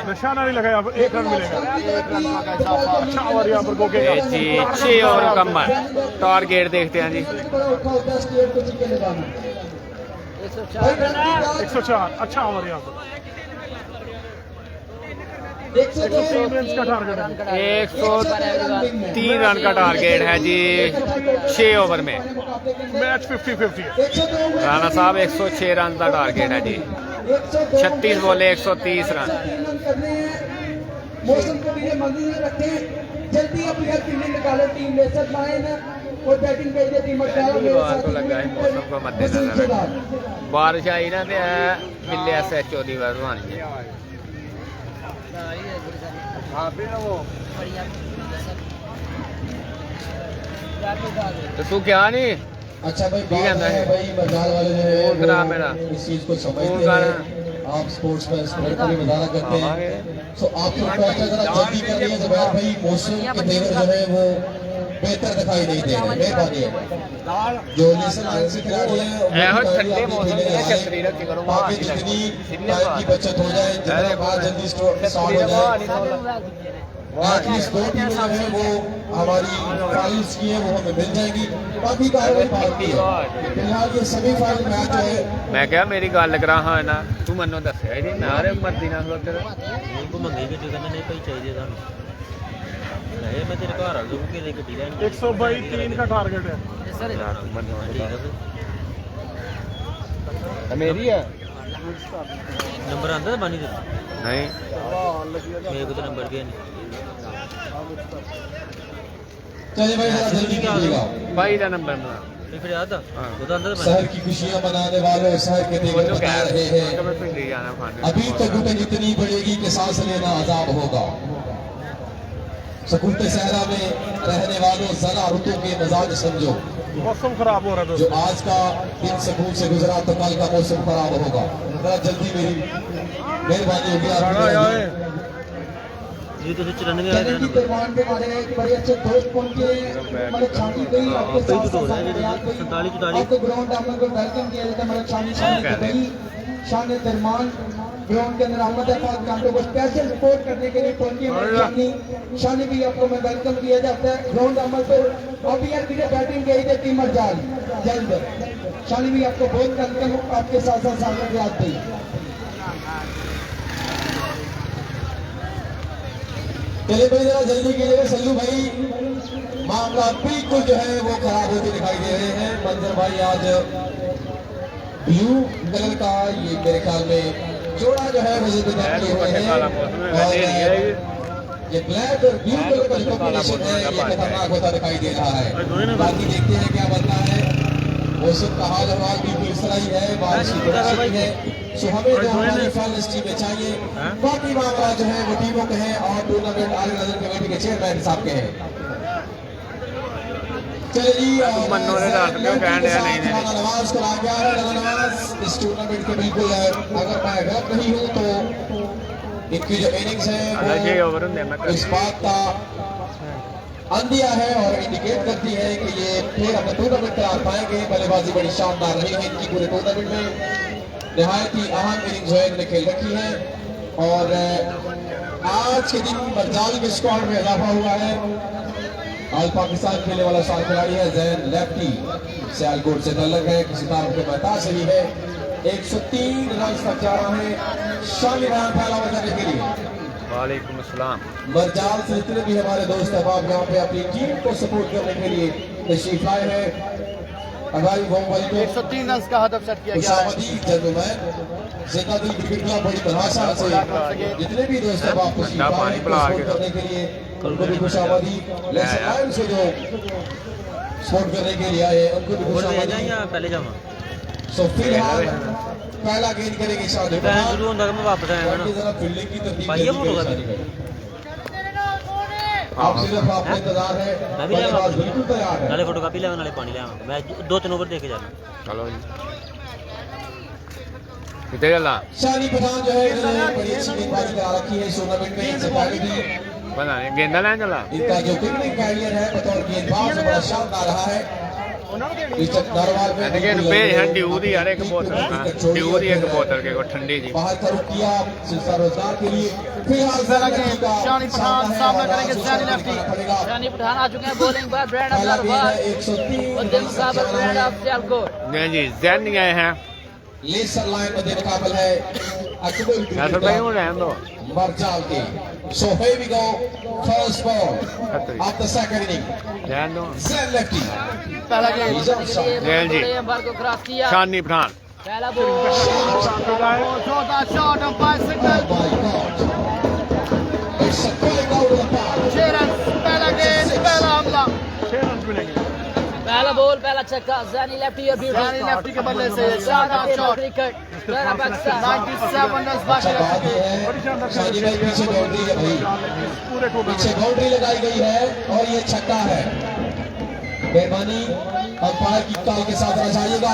निशाना नहीं लगाया, अब 1 रन मिलेगा। अच्छा ओवर यहाँ पर गोके का। जी 6 ओवर मुकम्मल। टारगेट देखते हैं जी। बड़ा उठा होता है स्टेट को जीत के लगाना। 104 अच्छा ओवर यहाँ पर। 102 रन का टारगेट है। 103 रन का टारगेट है जी 6 ओवर में। मैच 50-50 है। 102 राणा साहब 106 रन का टारगेट है जी। 36 बॉले 130 रन। करने हैं, मौसम को भी मंदी में रखें, जल्दी अपनी टीमें निकालो, टीम लेसर लाइन और बैटिंग भेज दे टीम बार को लगा है मौसम को मद्देनजर बारिश आई ना ते मिले SHO दी वरवानी तो तू क्या नहीं अच्छा भाई ठीक है ना? भाई बाजार वाले जो है फोन करा मेरा। इस चीज को फोन समझते करा। हैं, आप स्पोर्ट्स में स्पोर्ट को भी बधाना करते हैं। आवांगे। तो आपकी रिक्वेस्ट है जरा जल्दी कर रही है जुबैर भाई, मौसम के तेवर जो है वो बेहतर दिखाई नहीं दे रहे। मेहरबानी है जो नेशनल लाइन से खिलाड़ी है एहो ठंडे मौसम में छतरी रखी करो ताकि जितनी टाइम की बचत हो जाए, जितना बात जल्दी स्टार्ट हो जाए। एटलीस्ट 2 टीमें जो है वो हमारी फाइनल्स की है वो हमें मिल जाएंगी, बाकी कार्रवाई बाकी है। फिलहाल ये सभी फाइनल मैच जो है मैं क्या मेरी गल करा हाँ ना तू मनो दसिया ही नहीं नारे मर्दी ना खलोते को मंगे भी तो कहने नहीं भाई चाहिए थानू नहीं मैं तेरे घर आ जाऊँ कि लेके दी जाएंगे 122 3 का टारगेट है। मेरी है नंबर आंदा तो बानी दे नहीं मेरे को तो नंबर दिया नहीं चलिए भाई जरा जल्दी कीजिएगा। भाई का नंबर बना नहीं फिर याद था वो तो आंदा तो शहर की खुशियां मनाने वालों, शहर के तेवर बता रहे हैं, जाना खाने अभी तो घुटन इतनी बढ़ेगी कि सांस लेना अजाब होगा। सकूत सहरा में रहने वालों जरा रुतों के मिजाज समझो, मौसम खराब हो रहा है जो आज का दिन सकून से गुजरा तो कल का मौसम खराब होगा। जरा जल्दी मेरी मेहरबानी होगी आपकी। ये तो 94 चैनल की कुर्बान पे हमारे बड़े अच्छे दोस्त पहुंचे, मतलब छानी गई आपके साथ आपको ग्राउंड आपने को वेलकम किया जाता है। मतलब छानी गई शान दरमान ग्राउंड के अंदर अहमद अफाद कांटो को स्पेशल सपोर्ट करने के लिए पहुंची। शानी भी आपको मैं वेलकम किया जाता है ग्राउंड अमल पर। अभी यार किधर बैटिंग गई थी टीमर जाल जल्द शानी भी आपको बहुत वेलकम, आपके साथ साथ सामने भी आते हैं। चलिए भाई जरा जल्दी कीजिएगा। सल्लू भाई मामला बिल्कुल जो है वो खराब होते दिखाई दे रहे हैं। मंजर भाई आज ब्लू कलर का ये मेरे ख्याल में जोड़ा जो है वो जिम्मेदार किए हुए हैं, और ये ब्लैक और ब्लू कलर का जो कॉम्बिनेशन है ये खतरनाक होता दिखाई दे रहा है। बाकी देखते हैं क्या बनता है। मौसम का हाल हवाल बिल्कुल इस तरह ही है, बारिश की प्रदर्शन है। सो हमें जो हमारी फाइनलिस्ट टीमें चाहिए, बाकी मामला जो है वो टीमों के हैं और टूर्नामेंट ऑर्गेनाइजर कमेटी के चेयरमैन साहब के हैं। चलिए जी नवाज को लाया गया है। नवाज इस टूर्नामेंट के बिल्कुल अगर मैं गलत नहीं हूँ तो इनकी जो इनिंग्स है वो इस बात का अंदिया है और इंडिकेट करती है कि ये फिर अपने टूर्नामेंट तैयार पाएंगे। बल्लेबाजी बड़ी शानदार रही है इनकी पूरे टूर्नामेंट में, निहायत ही अहम इनिंग्स जो है इन्होंने खेल रखी है। और आज के दिन बरजाल के स्क्वाड में इजाफा हुआ है। आज पाकिस्तान खेलने वाला शान खिलाड़ी है जैन लेफ्टी, सियालकोट से तल्लक है, किसी कारण के महताज से ही है। 103 रन तक जा रहा है। शामिल पहला बजाने के लिए वालेकुम अस्सलाम। बरजाल से जितने भी हमारे दोस्त अहबाब यहाँ पे अपनी टीम को सपोर्ट करने के लिए तशरीफ लाए हैं। हमारी मोहम्मद 103 रन का हदफ सेट किया गया है। जिंदा दिल क्रिकेट क्लब बड़ी तमाशा से जितने भी दोस्त अहबाब को सपोर्ट करने के लिए उनको भी खुशामदी से जो सपोर्ट करने के लिए आए उनको भी खुशामदी। पहले जाऊँ सो फिलहाल पहला गेंद करेंगे शादी शुरू होता मैं वापस आया जरा फील्डिंग की तरतीब भाई ये देखिए होगा शादी भाई। आप सिर्फ आपका इंतजार है, मैं भी बल्लेबाज बिल्कुल तैयार है। नाले फोटोकॉपी ले नाले पानी ले मैं 2-3 ओवर देके जाना। चलो जी कितने चला शानी पठान जो है इन्होंने बड़ी अच्छी गेंदबाजी करा रखी है इस टूर्नामेंट में। इनसे पहले भी पता नहीं गेंदा लेने चला इनका जो क्रिकेटिंग कैरियर है बतौर गेंदबाज बड़ा शानदार रहा है। दरबार में लेकिन पे है ड्यू दी यार एक बोतल ड्यू दी एक बोतल के को ठंडी जी बाहर का रुख किया सिलसिला रोजगार के लिए। फिलहाल शानी पठान सामना करेंगे जैन लेफ्टी। शानी पठान आ चुके हैं बॉलिंग पर ब्रांड पहला अब्दुल गेंद है वहाब 103 उद्दीन साबर ब्रांड ऑफ सियालकोट। नहीं जी जैन आए हैं लेसर लाइन में देने काबिल है अकबर ऐसा भाई हूँ रहने दो बरजाल के। So here we go, first ball of the second inning. रहने दो Zen lefty. पहला गेंद He's on shot. Jain ji अंबर को क्रॉस किया, शानी पठान पहला बॉल जोरदार shot umpire Oh signal. my God. It's a going out of the park. 6 run पहला गेंद पहला हमला। 6 रन मिलेंगे। पहला बॉल पहला छक्का ज़ानी लेफ्टी और ज़ानी लेफ्टी के बल्ले से शानदार शॉट। क्रिकेट पाकिस्तान 97 रन अच्छा बाकी रह बात चुके। यह है शादी भाई पीछे बाउंड्री है भाई, पूरे पीछे बाउंड्री लगाई गई है और ये छक्का है। मेहरबानी अंपायर की कॉल के साथ रहना चाहिएगा।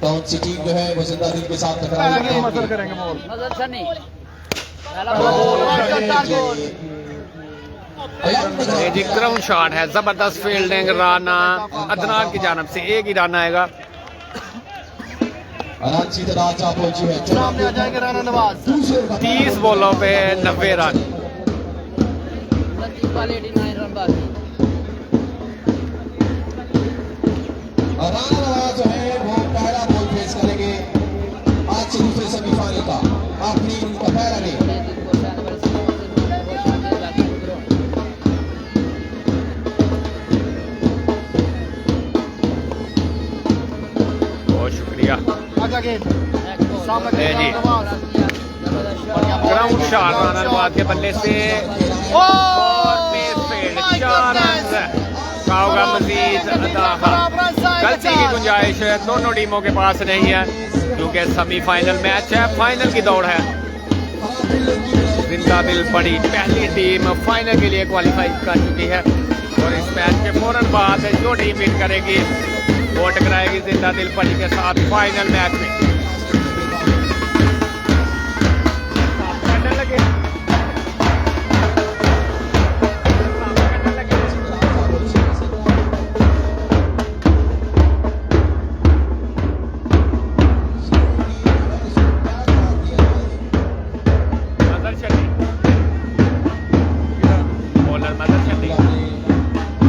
कौन सी टीम जो है वो जिंदा दिल के साथ टकराएगी। मसर करेंगे बॉल। मजर शनी पहला ये जी ग्राउंड शॉट है, जबरदस्त फील्डिंग राना अदनान की जानब से एक ही रन आएगा। रन की तादाद जा पहुंची है, सामने आ जाएंगे राना नवाज। 30 बॉलों पे 90 रन। 89 रन बाकी। राना नवाज जो है वो पहला बॉल फेस करेंगे आज से दूसरे सेमीफाइनल का अपनी पहला गेम। बहुत शुक्रिया। आजा गेंद सामने जी। राना नवाज। ग्राउंड शॉट राना नवाज के बल्ले से और पेस फील्ड 4 रन का होगा मजीद अदाहा। गलती की गुंजाइश दोनों टीमों के पास नहीं है क्योंकि सेमीफाइनल मैच है, फाइनल की दौड़ है। जिंदा दिल पड़ी पहली टीम फाइनल के लिए क्वालिफाई कर चुकी है और इस मैच के फौरन बाद जो टीम विन करेगी वो टकराएगी जिंदा दिल पड़ी के साथ फाइनल मैच में।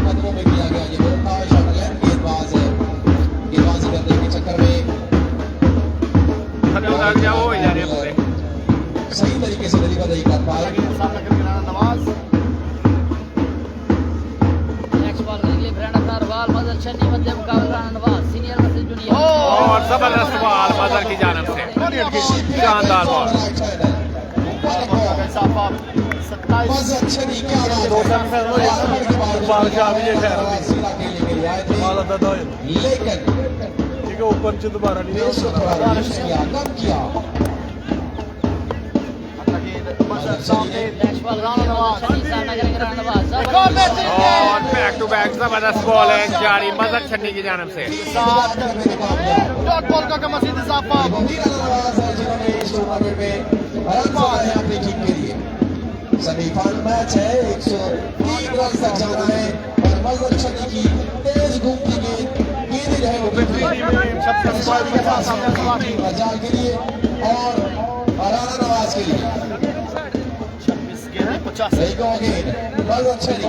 कदमों में किया गया ये बड़ा शॉट गेंदबाज है, गेंदबाजी करने के चक्कर में सही तरीके से डिलीवर नहीं कर पाए। सामने करके राना नवाज। नेक्स्ट बॉल करेंगे ब्रांड अग्रवाल। मजर शनी मध्य मुकाबला Rana Nawaz senior versus junior. और जबरदस्त बॉल मजर की जानब से, शानदार बॉल। मजर शनी क्या बादशाह भी ये खैर खेलने के लिए आए थे, लेकिन ठीक है ऊपर से दोबारा नहीं पेस को थोड़ा रिड्यूस किया, कम किया। नेक्स्ट बॉल राना नवाज सामना करेंगे राना नवाज। और बैक टू बैक जबरदस्त बॉल है जारी मजर छन्नी की जानब से। डॉट बॉल का मजीद इजाफा। जिन्होंने इस टूर्नामेंट में रन बनाए हैं अपनी टीम के लिए। सेमीफाइनल मैच है, 103 रन तक जाना है और मजर शनी की तेज घूमती गेंद जो है वो मजाल के लिए और राना नवाज के लिए 26 गेंद 50 सही कहोगे मजर शनी।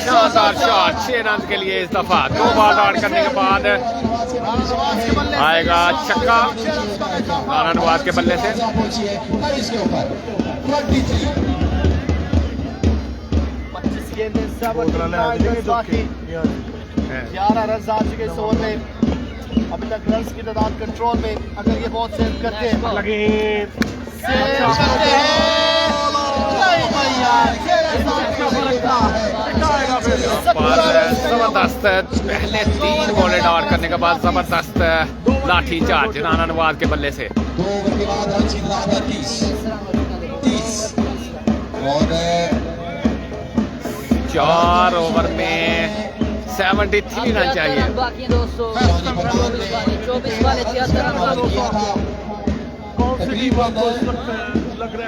शानदार शॉट 6 रन के लिए इस दफा 2 बॉल आउट करने के बाद आएगा छक्का राना नवाज के बल्ले से। पहुंची है 22 के ऊपर 23। 25 गेंदें 79 बाकी 11 रन आ चुके इस ओवर में। अभी तक रन की तादाद कंट्रोल में। अगर ये बहुत सेव करते हैं जबरदस्त पहले 3 बॉल आउट करने के बाद जबरदस्त लाठी चार्ज राना नवाज के बल्ले से। 2 ओवर के बाद रन की तादाद 30 और 4 ओवर में 73 रन चाहिए। बाकी दोस्तों 24 वाले 73 रन बाकी है। तकरीबन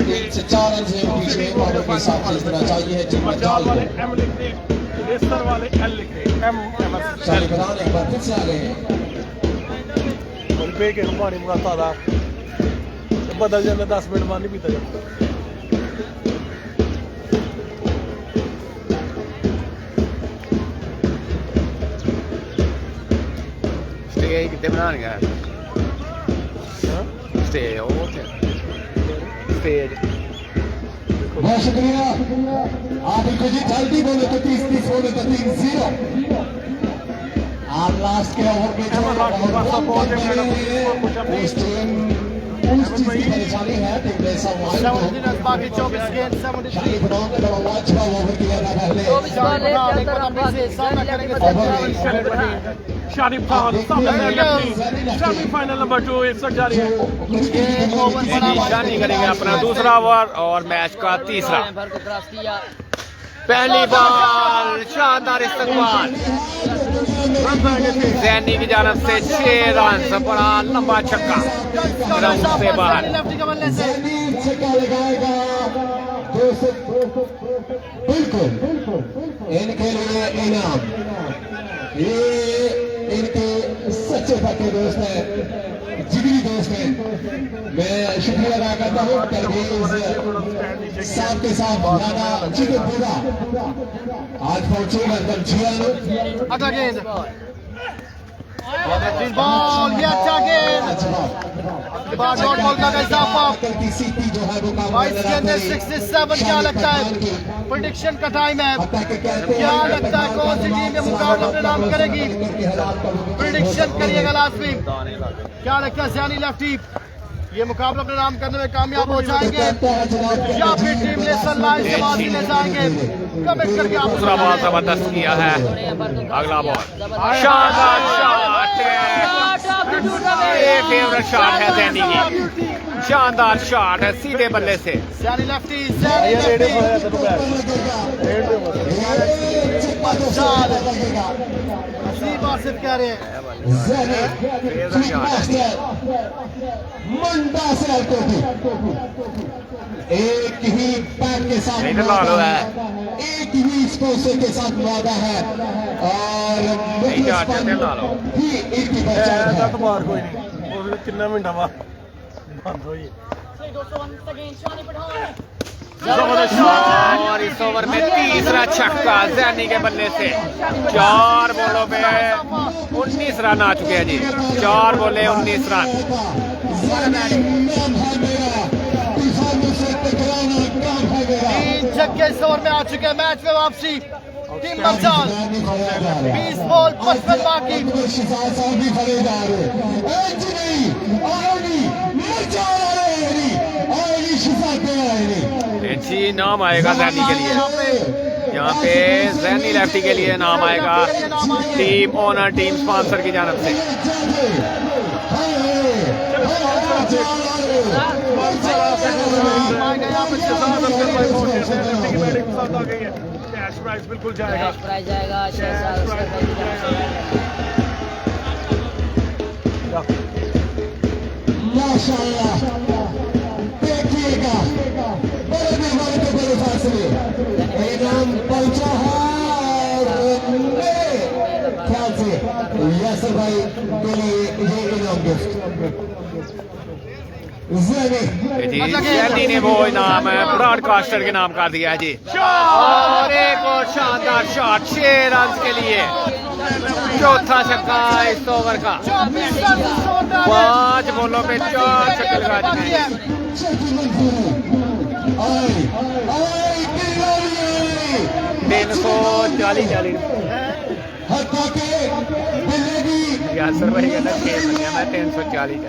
3 से 4 रन से पीछे बॉलर के साथ खेलना चाहिए है टीम मजाल को। वाले एल लिखे एम शाली बनान एक बार फिर से आ गए हैं। पे के पानी मंगाता था बदल जाने 10 मिनट बाद नहीं पीता जाता। कितने बनाने गया स्टे बहुत शुक्रिया आप इनको जी जल्दी बोले तो 30 बोले तो 3-0। आप लास्ट के ओवर में उस टीम उस चीज की परेशानी है टीम में सब बाकी 24 गेंद 73 शाली बनान का अच्छा ओवर किया था पहले। 24 बॉल 73 रन बाकी। सामना करेंगे शारिफ खान सेमीफाइनल नंबर 2 61 जारी है। निशानी करेंगे अपना दूसरा ओवर और मैच का तीसरा। भर को क्रॉस किया पहली बॉल शानदार इस्तकबाल जैनी की जानब से 6 रन, बड़ा लंबा छक्का ग्राउंड से बाहर। लेफ्टी के बल्ले से छक्का लगाएगा बिल्कुल इनके लिए इनाम। ये इनके सच्चे पक्के दोस्त हैं, जिगरी दोस्त हैं। मैं शुक्रिया अदा करता हूँ परवेज साहब के साथ लाना चिकन पूरा आज पहुंचेगा एकदम जिया। अगला गेंद बॉल, ये अच्छा गेंद बार डॉट बॉल का इजाफा। 22 के अंदर 67। क्या लगता है प्रेडिक्शन का टाइम है, क्या लगता है कौन सी टीम में मुकाबला अपने नाम करेगी? प्रेडिक्शन करिएगा लास्ट में। क्या लगता है ज़ैनी लेफ्टी ये मुकाबला अपने नाम करने में कामयाब हो जाएंगे या फिर टीम लेसन लाइन से बाजी ले जाएंगे? कमेंट करके आप दूसरा बॉल जबरदस्त किया है। अगला बॉल शानदार शॉट, ये फेवरेट शॉट है जैनी की, शानदार शॉट है सीधे बल्ले से। ज़ैनी लेफ्टी, ज़ैनी लेफ्टी सिर्फ कह रहे हैं एक ही पैक के साथ एक ही स्पॉन्सर के साथ वादा है और ही एक ही पहचान है। मार कोई नहीं कितना मिनट बाद बंद हुई। और इस ओवर में तीसरा छक्का जैनी के बल्ले से। 4 बॉलों पे 19 रन आ चुके हैं जी, 4 बॉले 19 रन। 3 छक्के इस ओवर में आ चुके हैं। मैच में वापसी टीम ममजान 20 बॉल 55 बाकी। जी नाम आएगा जैनी के लिए, यहाँ पे जैनी लेफ्टी के लिए नाम आएगा टीम ओनर टीम स्पॉन्सर की जानब से। बिल्कुल जाएगा, प्राइज जाएगा देखिएगा बड़े मेहमान के बड़े फासले इनाम पहुंचा है और मेरे ख्याल से यासर भाई के लिए ये इनाम गिफ्ट। जैनी ने वो इनाम ब्रॉडकास्टर के नाम कर दिया है जी। और एक और शानदार शॉट 6 रन के लिए, चौथा छक्का इस ओवर का। 5 बॉलों पे 4 छक्के लगा चुके हैं। 340 यासर भाई कहना खेल लगे, मैं 340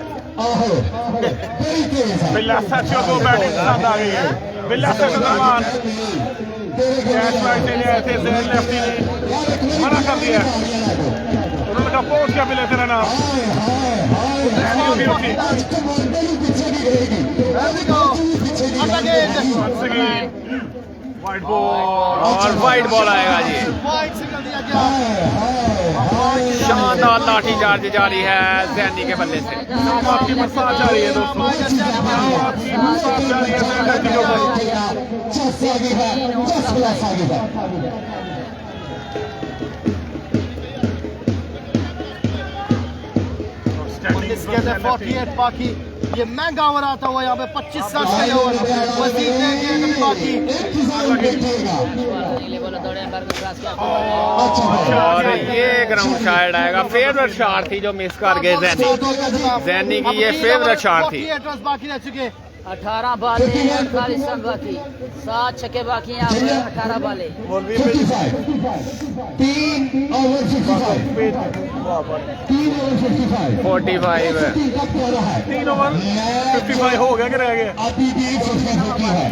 बिल्ला सच को बैटिंग पसंद आ गई है। बिल्ला सच दरमान कैच बैट ले आए थे, जैन लेफ्टी ने मना कर दिया, उन्होंने कहा पहुंच गया बिल्ला तेरा नाम। वाइट बॉल और वाइट बॉल आएगा जी। शानदार लाठी चार्ज जारी है जैनी के बल्ले से। आपकी बरसात जा रही है दोस्तों, आपकी बरसात जा रही इसके अंदर 48 बाकी। ये महंगा ओवर आता हुआ यहाँ पे 25 रन के ओवर वजीर बाकी। और ये ग्राउंड शॉट आएगा, फेवरेट शॉट थी जो मिस कर गए जैनी की, ये फेवरेट शॉट थी। 48 रन बाकी रह चुके। 18 बाले 48 रन बाकी, 7 छक्के बाकी यहाँ पे 18 बाले। 3 ओवर 55 45 3 ओवर 55 हो गया कि रह गया? अभी भी 50 है।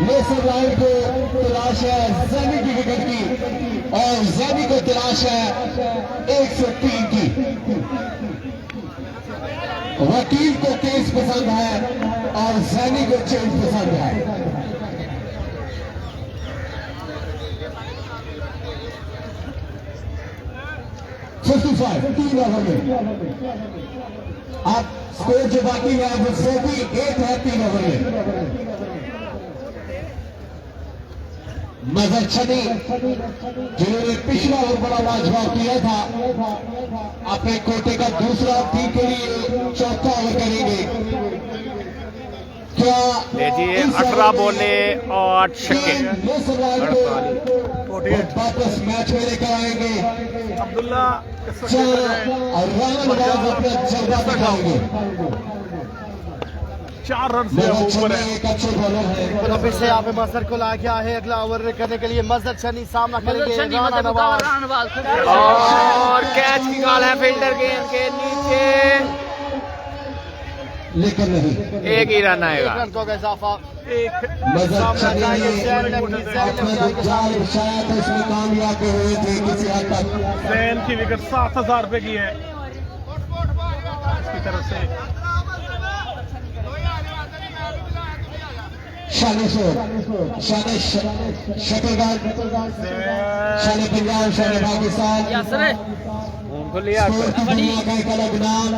लेसर लाइन को तलाश है जैनी की विकेट की और जैनी को तलाश है 103 की। वकील को केस पसंद है और जैनी को चेंज पसंद है। 55 3 ओवर में। अब स्कोर जो बाकी है वो 48 है 3 ओवर में। मजहर छनी जिन्होंने पिछला ओवर बड़ा लाजवाब किया था, अपने कोटे का दूसरा टी के लिए चौथा ओवर करेंगे। क्या लीजिए 18 बॉले 8 छक्के। वापस मैच में लेकर आएंगे अब्दुल्ला और रामनवाज अपना जलवा दिखाएंगे। 4 रन से ऊपर है। एक अच्छे बॉलर है। तो फिर से यहाँ पे मजहर को ला गया है अगला ओवर करने के लिए। मजहर शनी सामना करेंगे राना नवाज। और कैच निकाला है फील्डर गेंद के नीचे, लेकिन नहीं, एक ही रन आएगा। रन का इजाफा। एक मजहर छनी ने अपना जो जाल बिछाया था उसमें कामयाब हुए थे किसी हद तक। जैन की विकेट 7000 रुपए की है इसकी तरफ से। शाने शक्लगार, शाने पंजाब, शाने पाकिस्तान, उनको लिया स्पोर्ट की दुनिया का एक अलग नाम।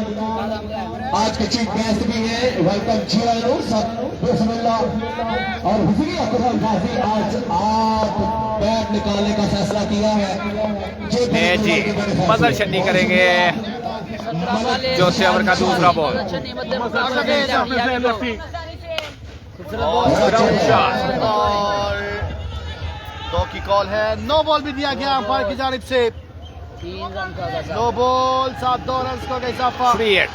आज के चीफ गेस्ट भी हैं, वेलकम जीवानो सब बिस्मिल्लाह। और हुजूरी अकबर गाजी आज आप बैट निकालने का फैसला किया है। जी मजहर छनी करेंगे चौथे ओवर का दूसरा बॉल। और 2 की कॉल है। नो बॉल भी दिया गया अंपायर की जानिब से। 3 रन का नो बॉल 7 रन का इजाफा। 3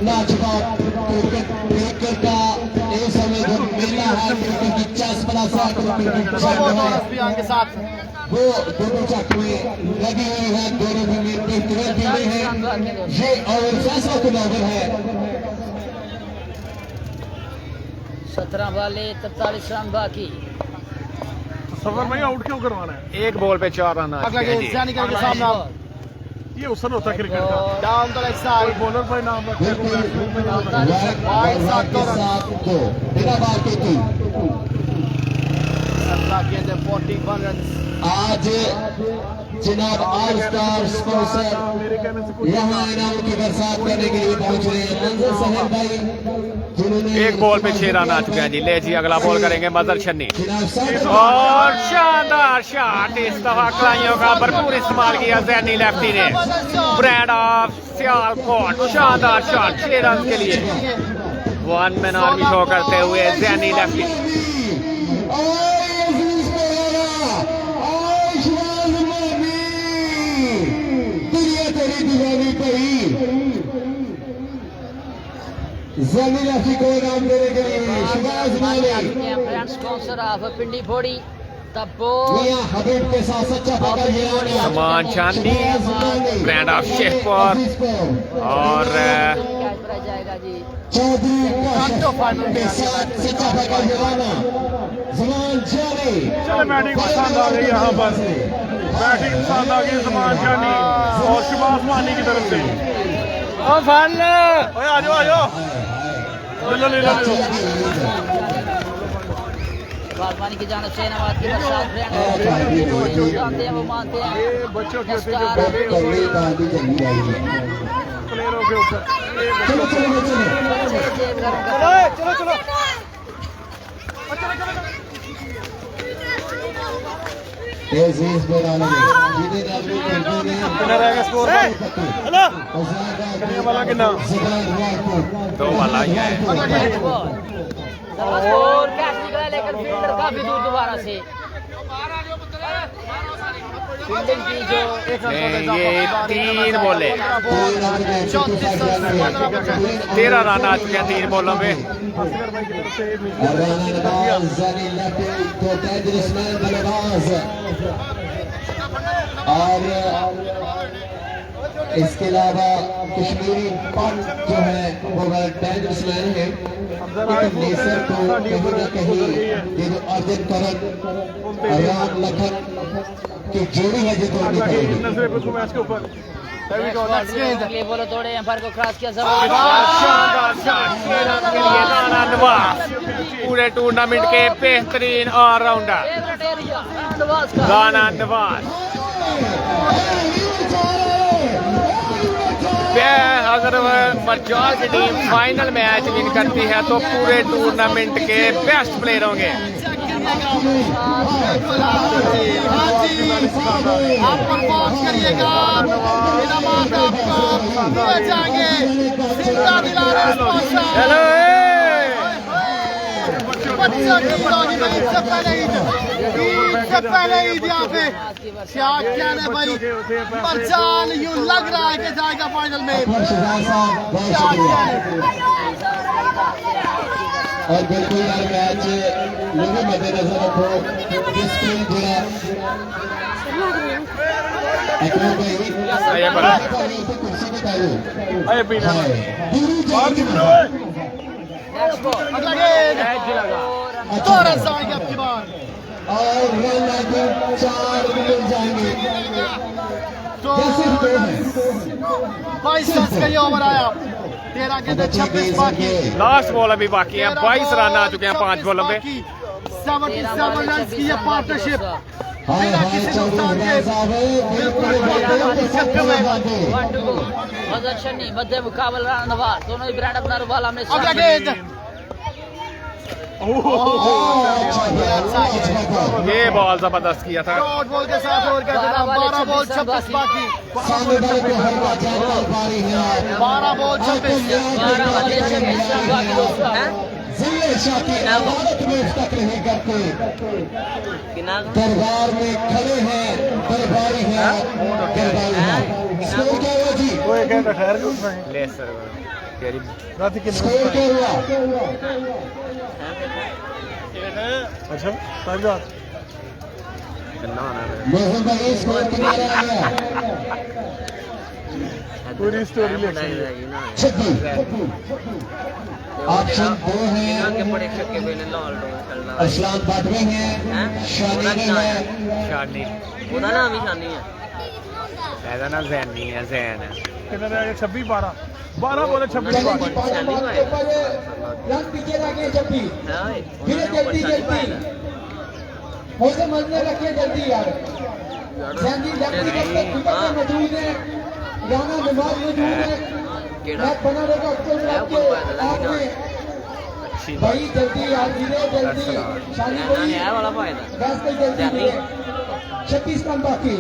लाजवाब क्रिकेट का ये समय जो मेला है, क्रिकेट की चेस प्लस भी आगे साथ वो दोनों चक में लगी हुई है, दोनों भी में बेहतरीन टीमें हैं। ये ओवर फैसला कुल ओवर है। 17 बॉले 43 रन बाकी। सफर भाई आउट क्यों करवाना है? एक बॉल पे 4 रन आ अगला चुके हैं गेंद जी। जानी का सामना। ये उसर होता है क्रिकेट का। Down the leg side. Bowler भाई नाम रखते हैं, कोई बैट्समैन भाई नाम रखते हैं। बिना बाल के थी। 17 गेंदें 41 रन। आज जनाब ऑल स्टार स्पॉन्सर मेरे कहने से कुछ यहाँ इनाम की बरसात करने के लिए पहुंच रहे हैं। मंजर साहब भाई जिन्होंने एक बॉल पे 6 रन आ चुके हैं जी। ले जी अगला बॉल करेंगे मजहर छन्नी। जनाब साहब और शानदार शॉट, इस दफा कलाइयों का भरपूर इस्तेमाल किया जैनी लेफ्टी ने। ब्रांड ऑफ सियालकोट, शानदार शॉट 6 रन के लिए। 1 मैन आर्मी शो करते हुए जैनी लेफ्टी। जमीन अफी को इनाम देने के लिए शिवाज माली ब्रांड स्पॉन्सर ऑफ पिंडी फोड़ी तब्बो मियां हबीब के साथ सच्चा पकड़ समान चांदी ब्रांड ऑफ शेखपुर और जाएगा जी। चौधरी के साथ सच्चा पकड़ जमान जानी। चले बैटिंग पसंद आ गई यहाँ पर। बैटिंग पसंद आ गई समान जानी और शिवाज मानी की तरफ से। ओ फल ओए आ जाओ ले लो। बागवानी की जानब से नवाज के साथ ब्रांड जानते हैं वो मानते हैं। ये बच्चों के स्टार प्लेयरों के ऊपर। चलो चलो चलो चलो तेज में डालेंगे जीने डालने करते हैं। कितना रहेगा स्कोर? हेलो कितने वाला कितना? 2 वाला ही है। और कैच निकला लेकिन फील्डर काफी दूर दोबारा से। फील्डिंग की जो ये 3 बॉले 13 रन आ चुके हैं 3 बॉलों में। और इसके अलावा कश्मीरी पंत जो है वो बैट्समैन है। नेसर को कहीं ना कहीं ये जो अर्जुन करन राम लखन की जोड़ी है जो तोड़नी पड़ेगी। मैच के ऊपर अगले बॉल तोड़े एम्पायर को क्रॉस किया शानदार शॉट 6 रन के लिए राना नवाज, पूरे टूर्नामेंट के बेहतरीन ऑलराउंडर राना नवाज। अगर मरजाल की टीम फाइनल मैच विन करती है तो पूरे टूर्नामेंट के बेस्ट प्लेयर होंगे। आप परफॉर्म करिएगा, इनामात आपको दिए जाएंगे। जिंदा दिला रहे स्पॉन्सर। हेलो बच्चा की होगी भाई, इससे पहले ईद यहाँ पे क्या कहने भाई, मरजाल यूं लग रहा है कि जाएगा फाइनल में। क्या कहने और बिल्कुल यार मैच लोगों मद्देनजर रखो। डिस्प्लिन जो है कुर्सी पे डालो। अगला गेंद दो रन आएंगे आपकी बार और रन आगे 4 मिल जाएंगे। तो 22 रन का ये ओवर आया। 13 के 26 बाकी। लास्ट बॉल अभी बाकी है। 22 रन आ चुके हैं 5 बॉलों में। 77 रन की ये पार्टनरशिप बिना किसी नुकसान के बिल्कुल शनी मध्य मुकाबला नवार दोनों ही ब्रांड अपना रुबाल हमने। अगला गेंद ये बॉल जबरदस्त किया था। डॉट बॉल के साथ ओवर का जनाब। 12 बॉल 26 बाकी। 12 बॉल 26 दरबार में खड़े हैं, दरबारी हैं, दरबारी हैं। स्कोर क्या हुआ जी? वो एक घंटा ठहर के उठना है। ले सर तेरी रात के स्कोर क्या हुआ? अच्छा साहब मोहन भाई स्कोर कितना रह गया? पूरी स्टोरी लिख छब्बीस। ऑप्शन 2 है असलान बाटवे हैं, शानी है, शानी ਉਹਦਾ ਨਾਮ ਹੀ ਸ਼ਾਨੀ ਹੈ। ऐसा ना जैनी है जैन है। कितने रह गए? 26 12 बोले 26 रन पीछे रह गए 26। फिर जल्दी जल्दी मौसम मजने रखिए जल्दी यार। जल्दी जल्दी मौजूद है, गाना नमाज मौजूद है, मैं बना रहेगा आपने भाई जल्दी यार धीरे जल्दी शादी भाई ਇਹ ਵਾਲਾ ਭਾਈ ਦਾ बस पे जल्दी धीरे। 26 रन बाकी।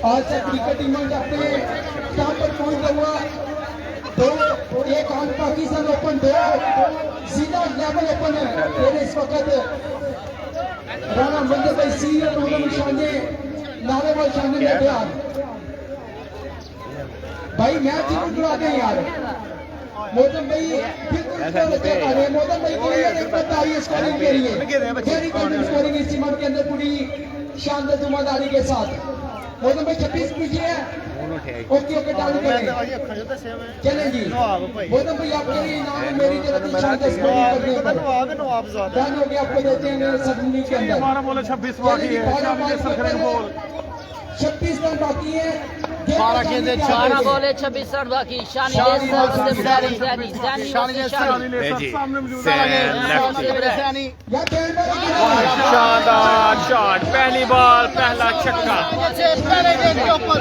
आज से क्रिकेट इवेंट अपने यहाँ पर पहुंच हुआ। 2 एक ऑन पाकिस्तान ओपन 2 सीधा लेवल ओपन है। मेरे इस वक्त राणा मंदिर भाई सीनियर टूर्नामेंट शाने नारेवाल शाने में तैयार भाई मैच जीत बुला दे यार। मोदम भाई फिर मोदम भाई के लिए एक बताइए स्कोरिंग के लिए वेरी गुड स्कोरिंग इस टीम के अंदर पूरी शानदार जुम्मेदारी के साथ। मोदम भाई 26 पीछे है। ओके ओके डाउन करें चलें जी। मोदम भाई आपके लिए इनाम है मेरी तरफ से शानदार स्कोरिंग करने पर डन हो गया। आपको देते हैं सब मिनट के अंदर 12 बोले 26 बाकी है। 26 रन बाकी है। 12 गेंदें 12 बॉले 26 रन बाकी। शानी शानदार शॉट, पहली बॉल पहला छक्का। पहले गेंद के ऊपर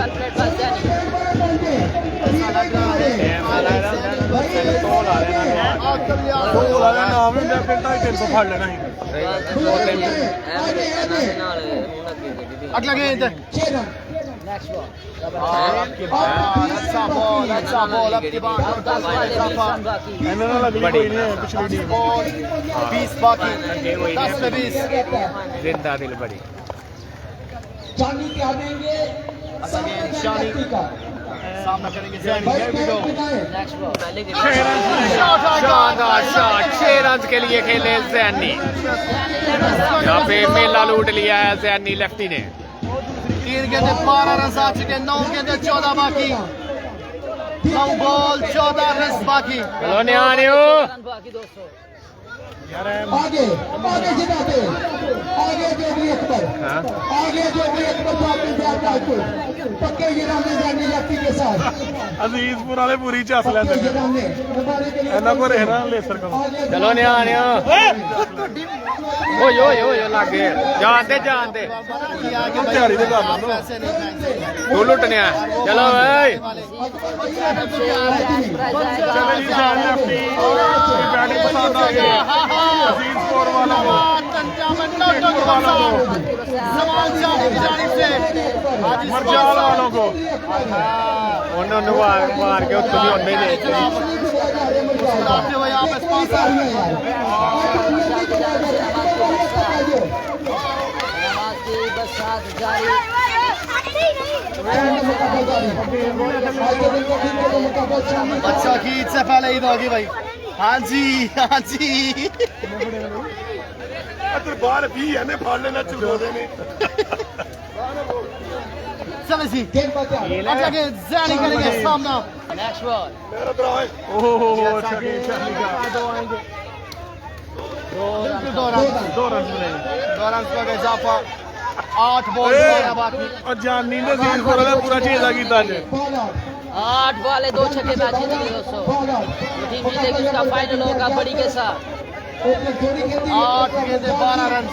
अगला गेंद। अच्छा बॉल आपकी बात। 20 बाकी 10 से 20 जिंदा दिल बड़ी। चांदी क्या देंगे? शानी सामना करेंगे जैनी। शानदार शॉट 6 रन के लिए खेले जैनी। यहाँ पे मेला लूट लिया है जैनी लेफ्टी ने। 3 गेंदे 12 रन आ चुके। 9 गेंदे 14 बाकी। 9 बॉल 14 रन बाकी। चलो न्याणियो बाकी दोस्तों। आगे आगे जिताते आगे जो भी अकबर आगे जो भी अकबर पक्के गिराने जाने लेफ्टी के साथ अजीजपुर वाले पूरी चस लेते हैं इन्ना को रहना लेसर का चलो न्या न्या ओए ओए ओए लागे जानते जानते तैयारी दे कर लो तू लुटने चलो भाई चले जी जान लेफ्टी बैटिंग पसंद आ गई अजीजपुर वालों को मरजाल वालों को उन्होंने मार के उत्तर भी उन्हें ही अच्छा ईद से पहले ईद होगी भाई। हाँ जी हाँ जी बाहर भी है ने फाड़ लेना चुका देने चले सी अच्छा के जानी करेंगे सामना नेक्स्ट बॉल मेरा ड्राइव ओह अच्छा गेम चली गया दो रन का इजाफा 8 बॉल बाकी और जानी ने जीत को पूरा चेजा कीता जे 8 बॉल 2 छक्के मैच जीत गई दोस्तों। टीम जीतेगी उसका फाइनल होगा बड़ी के साथ 8 गेंदें 12 रन।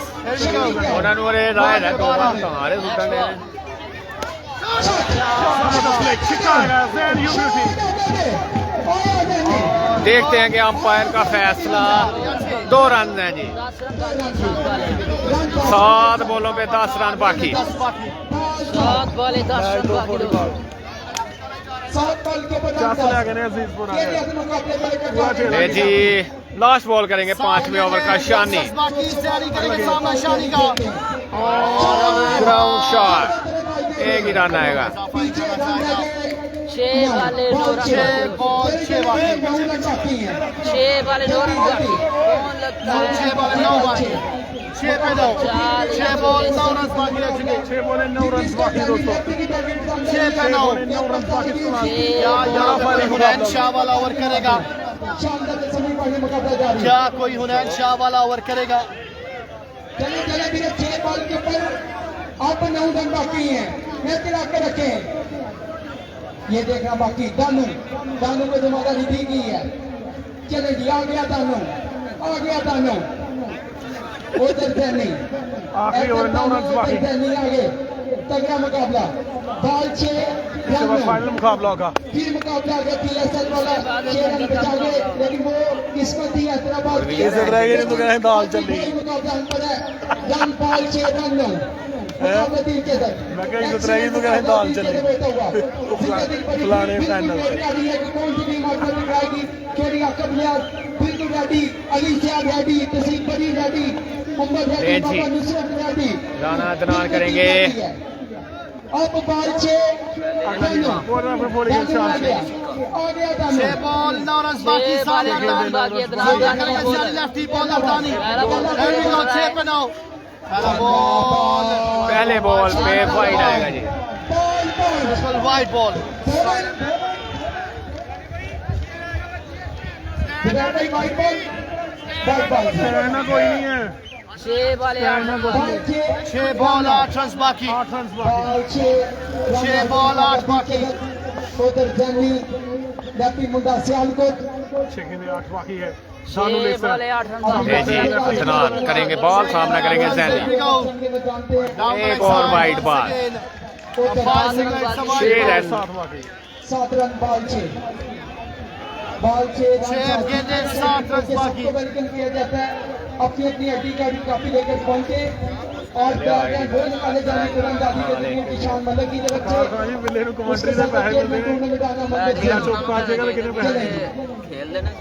उन्होंने राय है तो हमारे सुटने देखते हैं कि अंपायर का फैसला 2 रन है जी 7 बॉलों पे 10 रन बाकी 7 बॉल 10 रन बाकी दोस्तों। ले जी लास्ट बॉल करेंगे 5वें ओवर का शानी ग्राउंड शॉट एक ही रन आएगा 6 वाले 9 रन 6 वाले 9 रन बाकी कौन लगता है 6 बॉल 9 बाकी 6 पे 9 6 बॉल 9 रन बाकी रह चुके 6 बॉल 9 रन बाकी दोस्तों 6 पे 9 रन बाकी यहाँ पर हुनैन शाह वाला ओवर करेगा क्या कोई हुनैन शाह वाला ओवर करेगा चले 6 बॉल के ऊपर आप 9 रन बाकी हैं मैच गिरा के रखें ये देखना बाकी दानू को जिम्मेदारी दी गई है। चले जी आ गया दानू उधर से नहीं आखिरी ओवर 9 रन बाकी नहीं आगे तगड़ा मुकाबला बॉल 6 फाइनल मुकाबला होगा फिर मुकाबला आगे PSL वाला 6 रन बचा गए लेकिन वो किस्मत थी हैदराबाद की रह गए तो कहें दाल चल रही मुकाबला हम पर है रन बॉल 6 रन मैं कहीं तो रही तो कहें दाल चली फलाने फाइनल बिल्कुल रेडी अली सियाद रेडी तसीम बड़ी ready Mohammad ready Nusrat ready Rana दनार करेंगे अब बॉल 6 बॉल 9 रन बाकी 7 रन बाकी लेफ्टी बॉलर दानी 6 पे 9 पहले बॉल पे वाइड आएगा जी वाइड बॉल कोई नहीं है 6 बॉल 8 रन बाकी 6 बॉल 8 रन बाकी 6 बॉल 8 बाकी उधर जंगी लेफ्टी मुंडा सियालकोट 6 गेंदें 8 बाकी है 6 बॉल 8 रन बाकी जी दनार करेंगे बॉल सामना करेंगे जैनी एक और वाइड बॉल 6 रन 7 बाकी 7 रन बॉल 6 गेंदें 7 रन बाकी वेलकम किया जाता है अपनी अपनी हड्डी का भी काफी लेकर पहुंचे और गोल निकाले जाने तुरंत दादी के जरिए किसान मलक की तरफ से बिल्ले कमेंट्री से पैसे मिलेंगे चुप कर जाएगा लेकिन पैसे खेल लेना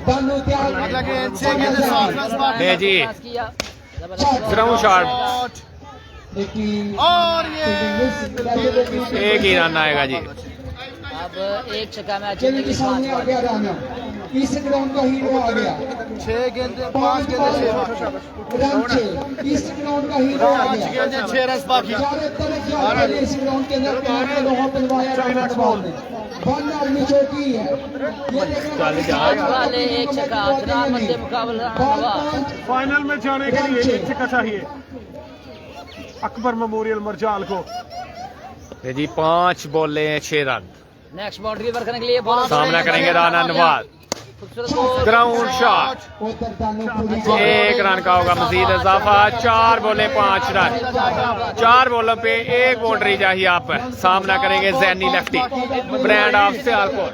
दानू त्याग मतलब कि 6 गेंदें 7 रन बाकी ले जी किया ग्राउंड शॉट और ये एक ही रन आएगा जी अब एक छक्का मैच चलिए के सामने आ गया राना इस ग्राउंड का हीरो आ गया 6 गेंदें 5 गेंदें 6 रन 6 इस ग्राउंड का हीरो आ गया 5 गेंदें 6 रन बाकी चारों तरफ क्या इस ग्राउंड के अंदर प्यार का लोहा बनवाया फुटबॉल ने 1 आदमी चौकी है ये देखना वाले एक छक्का खिलाफ मध्य मुकाबला फाइनल में जाने के लिए एक छक्का चाहिए अकबर मेमोरियल मरजाल को ये जी 5 बॉलें 6 रन। नेक्स्ट बाउंड्री पर करने के लिए बॉलर सामना करेंगे Rana Nawaz. Ground shot, 1 run का होगा मजीद इजाफा। 4 बॉलें 5 रन। 4 बॉलों पे 1 बाउंड्री चाहिए आप। सामना करेंगे जैनी लेफ्टी ब्रांड ऑफ सियालकोट।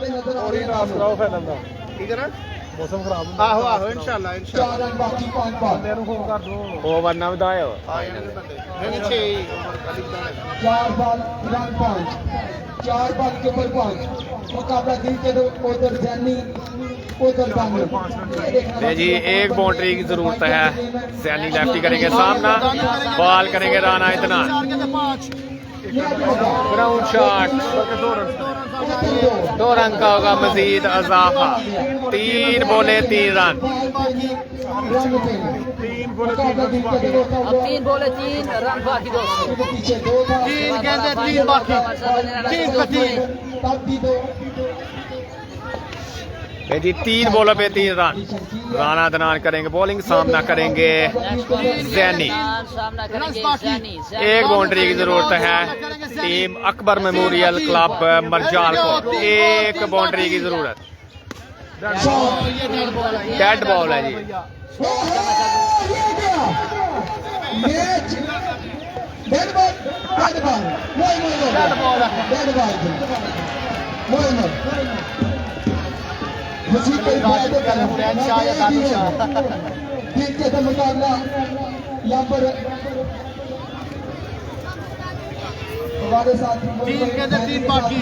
मौसम खराब आहो आहो इंशाल्लाह इंशाल्लाह मेरे फोन कर दो ओवर ना बताओ। 4 बॉल रन 5, 4 बॉल के ऊपर 5 मुकाबला दिल के दो उधर जैनी उधर बांग्लो। ये जी 1 बाउंड्री की जरूरत है। जैनी लेफ्टी करेंगे सामना, बॉल करेंगे राना इतना। ग्राउंड शॉट, 2 रन का होगा मजीद इजाफा। 3 बॉलें 3 रन। अब 3 बॉलें 3 रन बाकी दोस्तों। 3 गेंदें 3 बाकी, 3 का 3। ये जी 3 बॉलों पे 3 रन। राना दनान करेंगे बॉलिंग, सामना करेंगे जैनी। सामना करेंगे जैनी। 1 बाउंड्री की जरूरत है टीम अकबर मेमोरियल क्लब मरजाल को। 1 बाउंड्री की जरूरत। डेड बॉल है जी। मुकाबला यहाँ पर हमारे साथ 3 गेंदें 3 बाकी।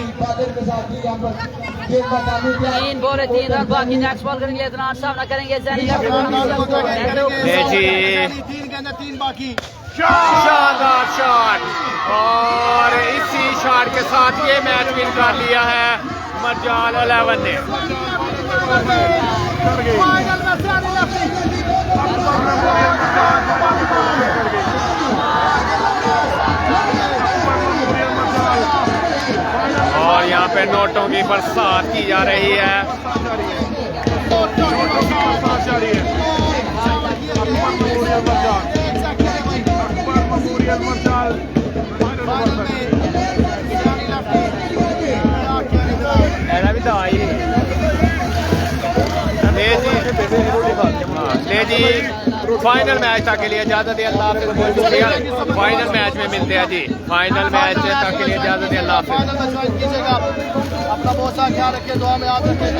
3 बॉलें 3 रन बाकी। नेक्स्ट बॉल करेंगे इतना सामना करेंगे जैनी। जी 3 गेंदें 3 बाकी। शानदार शॉट, और इसी शॉट के साथ ये मैच विन कर लिया है मरजाल 11 ने। फाइनल में जैनी लेफ्टी। और यहाँ पे नोटों की बरसात की जा रही है। ले जी फाइनल मैच तक के लिए इजाजत है। अल्लाह हाफिज़। फाइनल मैच में मिलते हैं जी। फाइनल मैच तक के लिए इजाजत है। अल्लाह हाफिज़। अपना बहुत सा ख्याल रखिए, दुआ में याद रखें।